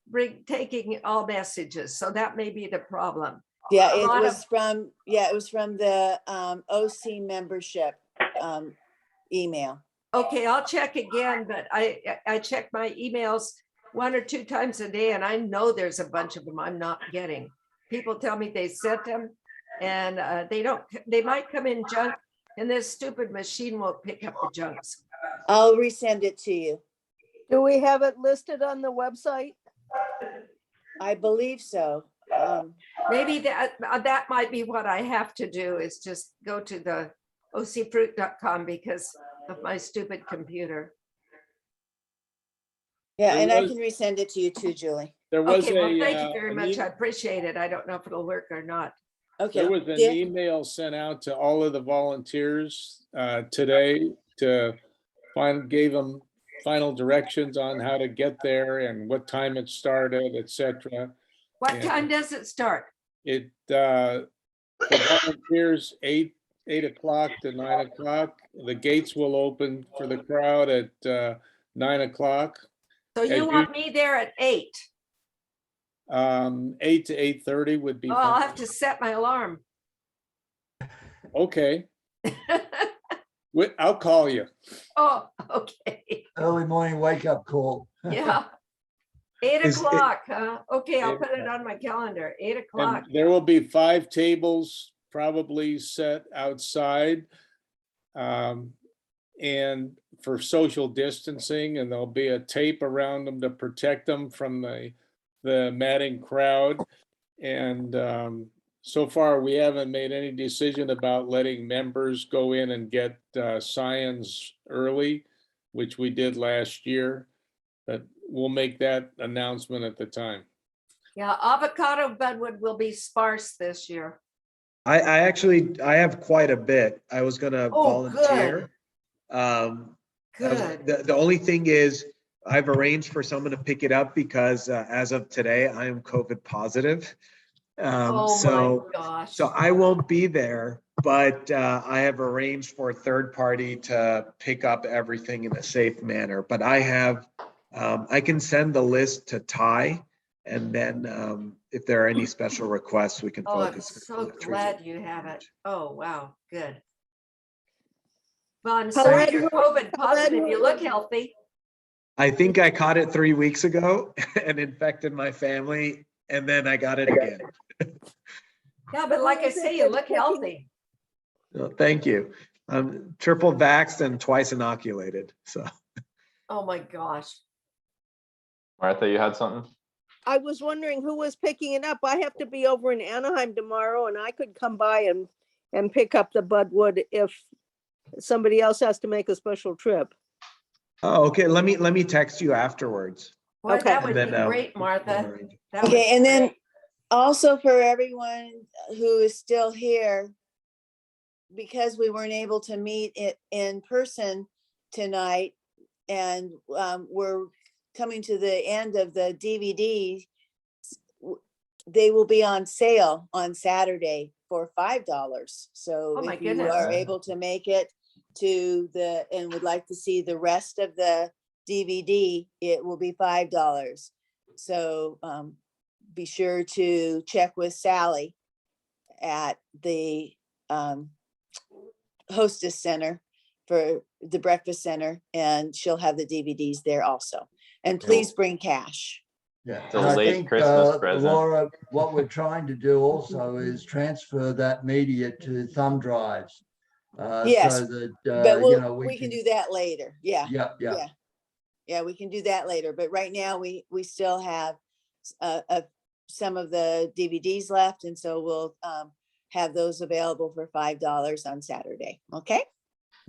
taking all messages, so that may be the problem.
Yeah,
A
it
lot
was from, it was from the OC membership email.
Okay, I'll check again, but I check my emails 1 or 2 times a day, and I know there's a bunch of them I'm not getting. People tell me they sent them, and they might come in junk, and this stupid machine won't pick up the junks.
I'll resend it to you.
Do we have it listed on the website?
I believe so.
Maybe that might be what I have to do, is just go to the ocfruit.com because of my stupid computer.
Yeah,
There
and I
was-
can resend it to you too, Julie.
There was
Okay, well, thank you
a,
very
an
much.
e-
I appreciate it. I don't know if it'll work or not.
Okay.
there was an
Dick?
email sent out to all of the volunteers today to gave them final directions on how to get there and what time it started, etc.
What
Yeah.
time does it start?
It, the volunteers, 8 o'clock to 9 o'clock. The gates will open for the crowd at 9 o'clock.
So
As
you
you-
want me there at 8?
8 to 8:30 would be
Oh, I'll
fine.
have to set my alarm.
Okay, I'll call you.
Oh, okay.
Early morning wake up call.
Yeah. 8
Is it-
o'clock, huh? Okay, I'll
8
put it on my calendar. 8
And
o'clock.
there will be 5 tables probably set outside. And for social distancing, and there'll be a tape around them to protect them from the madding crowd. And so far, we haven't made any decision about letting members go in and get scions early, which we did last year. But we'll make that announcement at the time.
Yeah, avocado budwood will be sparse this year.
I have quite a bit. I was gonna
Oh, good.
volunteer.
Good.
The only thing is, I've arranged for someone to pick it up because as of today, I am COVID positive.
Oh,
So
my gosh.
I won't be there, but I have arranged for a third party to pick up everything in a safe manner. But I can send the list to Ty, and then if there are any special requests, we can
Oh, I'm
focus.
so glad you have it. Oh, wow, good. Well, I'm
How
sorry
red
you're
were-
COVID
how red
positive.
were
You
you?
look healthy.
I think I caught it 3 weeks ago and infected my family, and then I got it again.
Yeah, but like I say, you look healthy.
Thank you. I'm triple vaxxed and twice inoculated. So
Oh, my gosh.
Martha, you had something?
I was wondering who was picking it up. I have to be over in Anaheim tomorrow and I could come by and pick up the budwood if somebody else has to make a special trip.
oh, okay. Let me text you afterwards.
Boy,
Okay.
that would
And
be
then,
great, Martha. That would
Okay,
be
and then
great.
also for everyone who is still here, because we weren't able to meet it in person tonight, and we're coming to the end of the DVD, they will be on sale on Saturday for $5. So
Oh, my
if you
goodness.
are able to make it to the, and would like to see the rest of the DVD, it will be $5. So be sure to check with Sally at the Hostess Center for the Breakfast Center, and she'll have the DVDs there also. And please bring cash.
Yeah,
It's a
and I
late
think,
Christmas present.
Laura, what we're trying to do also is transfer that media to thumb drives.
Yes,
So that,
But
you know,
we can do that later. Yeah.
Yeah, yeah.
Yeah, we can do that later. But right now we still have some of the DVDs left. And so we'll have those available for $5 on Saturday. Okay?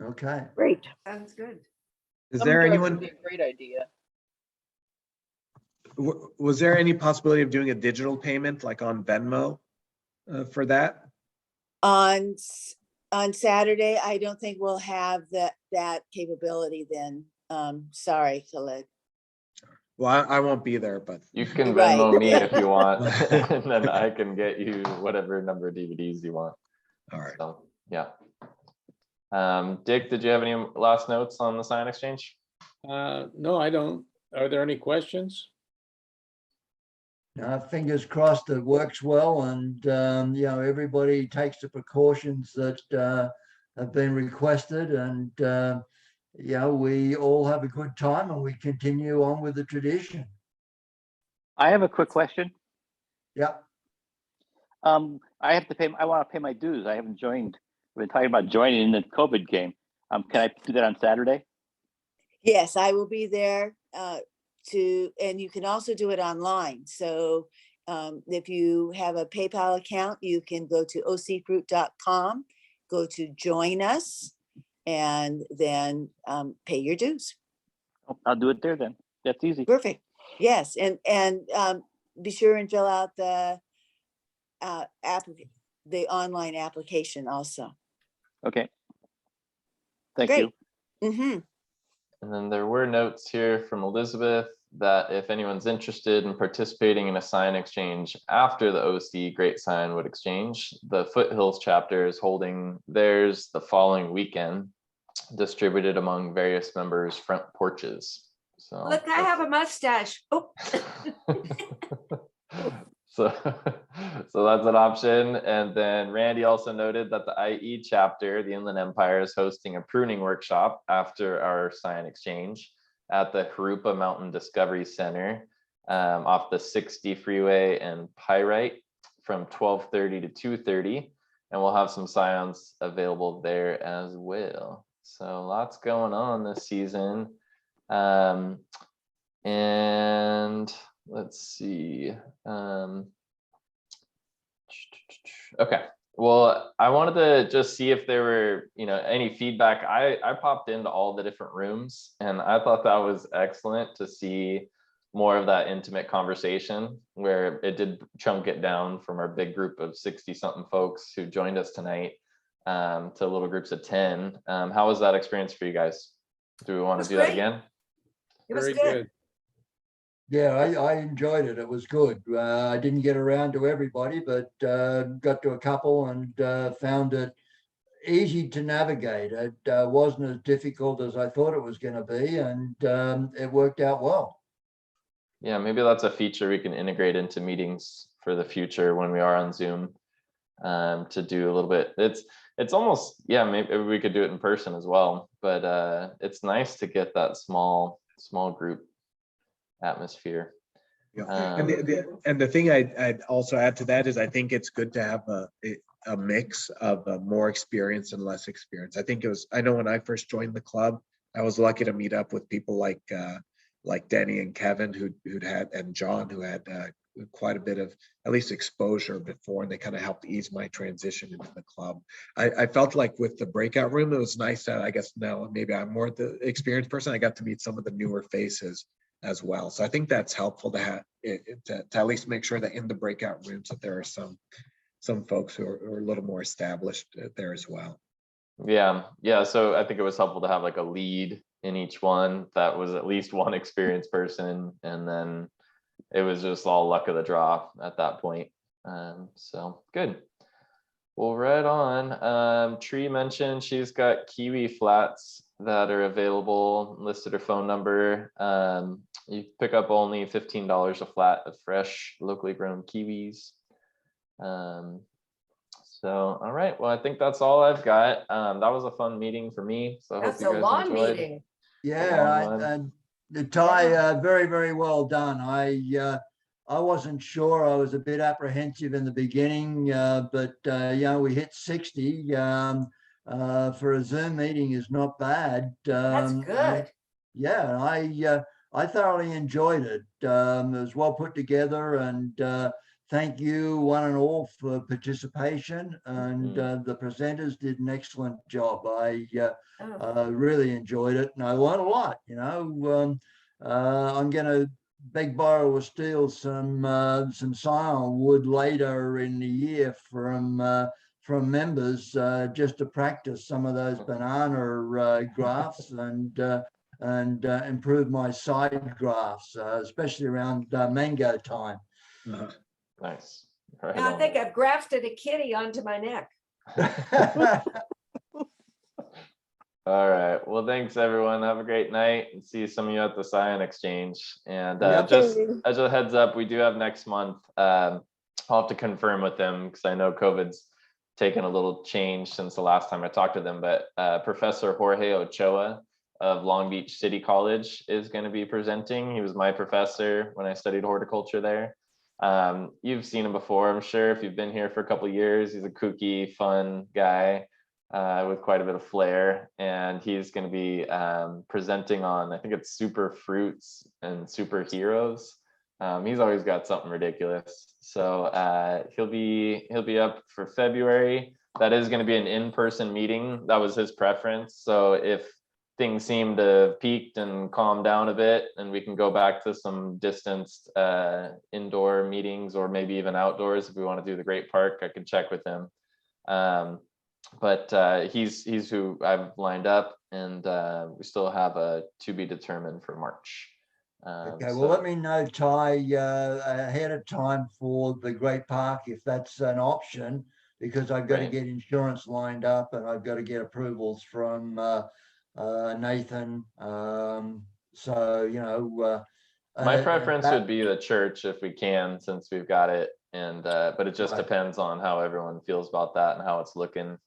Okay.
Great.
Sounds good.
Is
Thumb
there
drive
anyone,
would be a great idea.
was there any possibility of doing a digital payment like on Venmo for that?
On Saturday, I don't think we'll have that capability then. Sorry, Khalid.
Well, I won't be there, but
You can
Right.
Venmo me if you want, and then I can get you whatever number of DVDs you want.
all right.
So, yeah. Dick, did you have any last notes on the sign exchange?
No, I don't. Are there any questions?
Fingers crossed it works well, and you know, everybody takes the precautions that have been requested, and you know, we all have a good time and we continue on with the tradition.
I have a quick question.
Yeah.
I have to pay. I want to pay my dues. I haven't joined. We've been talking about joining in the COVID game. Can I do that on Saturday?
Yes, I will be there and you can also do it online. So if you have a PayPal account, you can go to ocfruit.com, go to join us, and then pay your dues.
I'll do it there then. That's easy.
Perfect. Yes, and be sure and fill out the online application also.
Okay. Thank
Great.
you.
Mm-hmm.
And then there were notes here from Elizabeth that if anyone's interested in participating in a sign exchange after the OC Great Signwood Exchange, the Foothills chapter is holding theirs the following weekend, distributed among various members' front porches. So
Look, I have a mustache. Oh.
So that's an option. And then Randy also noted that the IE chapter, the Inland Empire, is hosting a pruning workshop after our sign exchange at the Harupa Mountain Discovery Center off the 60 freeway and Pyrite from 12:30 to 2:30. And we'll have some scions available there as well. So lots going on this season. And let's see. Okay. Well, I wanted to just see if there were, you know, any feedback. I popped into all the different rooms, and I thought that was excellent to see more of that intimate conversation, where it did chunk it down from our big group of 60 something folks who joined us tonight to little groups of 10. How was that experience for you guys? Do we want to do that again?
It was
Very
good.
good.
Yeah, I enjoyed it. It was good. I didn't get around to everybody, but got to a couple and found it easy to navigate. It wasn't as difficult as I thought it was going to be, and it worked out well.
Yeah, maybe that's a feature we can integrate into meetings for the future when we are on Zoom to do a little bit. It's almost, yeah, maybe we could do it in person as well, but it's nice to get that small group atmosphere.
Yeah. And the thing I'd also add to that is I think it's good to have a mix of more experience and less experience. I know when I first joined the club, I was lucky to meet up with people like Denny and Kevin who'd had, and John, who had quite a bit of at least exposure before, and they kind of helped ease my transition into the club. I felt like with the breakout room, it was nice that I guess now maybe I'm more the experienced person. I got to meet some of the newer faces as well. So I think that's helpful to have to at least make sure that in the breakout rooms that there are some folks who are a little more established there as well.
Yeah. So I think it was helpful to have like a lead in each one that was at least one experienced person, and then it was just all luck of the draw at that point. So good. Well, right on. Tree mentioned she's got kiwi flats that are available, listed her phone number. You pick up only $15 a flat of fresh, locally grown kiwis. So, all right. Well, I think that's all I've got. That was a fun meeting for me. So I hope
That's
you
a
guys
long
enjoyed.
meeting.
Yeah, Ty, very, very well done. I wasn't sure. I was a bit apprehensive in the beginning, but we hit 60 for a Zoom meeting is not bad.
That's good.
I thoroughly enjoyed it. It was well put together, and thank you one and all for participation. And the presenters did an excellent job. I really enjoyed it, and I learned a lot. I'm going to beg, borrow, or steal some scion wood later in the year from members just to practice some of those banana grafts and improve my side grafts, especially around mango time.
Nice. Right
I
on.
think I've grafted a kitty onto my neck.
All right. Well, thanks everyone. Have a great night, and see some of you at the Scion Exchange. And just as a heads up, we do have next month. I'll have to confirm with them because I know COVID's taken a little change since the last time I talked to them. But Professor Jorge Ochoa of Long Beach City College is going to be presenting. He was my professor when I studied horticulture there. You've seen him before, I'm sure, if you've been here for a couple of years. He's a kooky, fun guy. With quite a bit of flair, and he's going to be presenting on, I think it's super fruits and superheroes. He's always got something ridiculous. So he'll be up for February. That is going to be an in-person meeting. That was his preference. So if things seem to have peaked and calmed down a bit, and we can go back to some distanced indoor meetings, or maybe even outdoors if we want to do the Great Park, I can check with him. But he's who I've lined up, and we still have a to be determined for March.
Okay, well, let me know, Ty, ahead of time for the Great Park, if that's an option, because I've got to get insurance lined up, and I've got to get approvals from Nathan.
My preference would be the church if we can, since we've got it, and but it just depends on how everyone feels about that and how it's looking,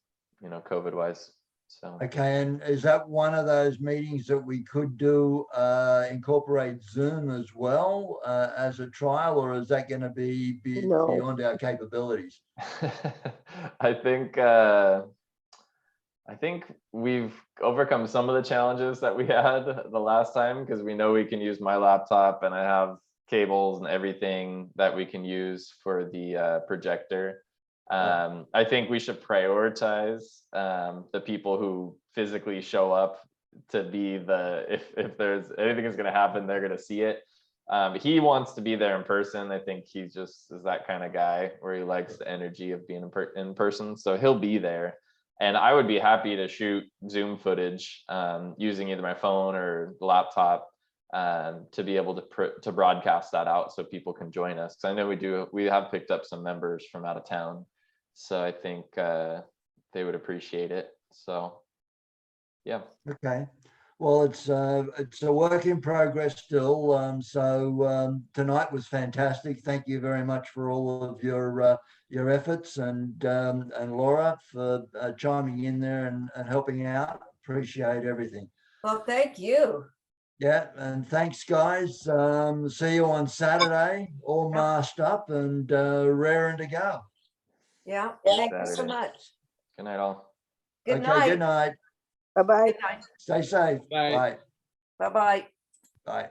COVID wise. So
okay, and is that one of those meetings that we could do incorporate Zoom as well as a trial, or is that going to be beyond our capabilities?
I think we've overcome some of the challenges that we had the last time, because we know we can use my laptop, and I have cables and everything that we can use for the projector. I think we should prioritize the people who physically show up to be if there's anything is going to happen, they're going to see it. He wants to be there in person. I think he just is that kind of guy where he likes the energy of being in person. So he'll be there. And I would be happy to shoot Zoom footage using either my phone or the laptop to be able to broadcast that out so people can join us. Because I know we have picked up some members from out of town. So I think they would appreciate it. So, yeah.
Okay. Well, it's a work in progress still. Tonight was fantastic. Thank you very much for all of your efforts, and Laura for chiming in there and helping out. Appreciate everything.
Well, thank you.
Yeah, and thanks, guys. See you on Saturday, all masked up and raring to go.
Yeah, thank you so
Saturday.
much.
Good night, all.
Good
Okay,
night.
good night.
Bye-bye.
Good night.
Stay safe.
Bye.
Bye.
Bye-bye.
Bye.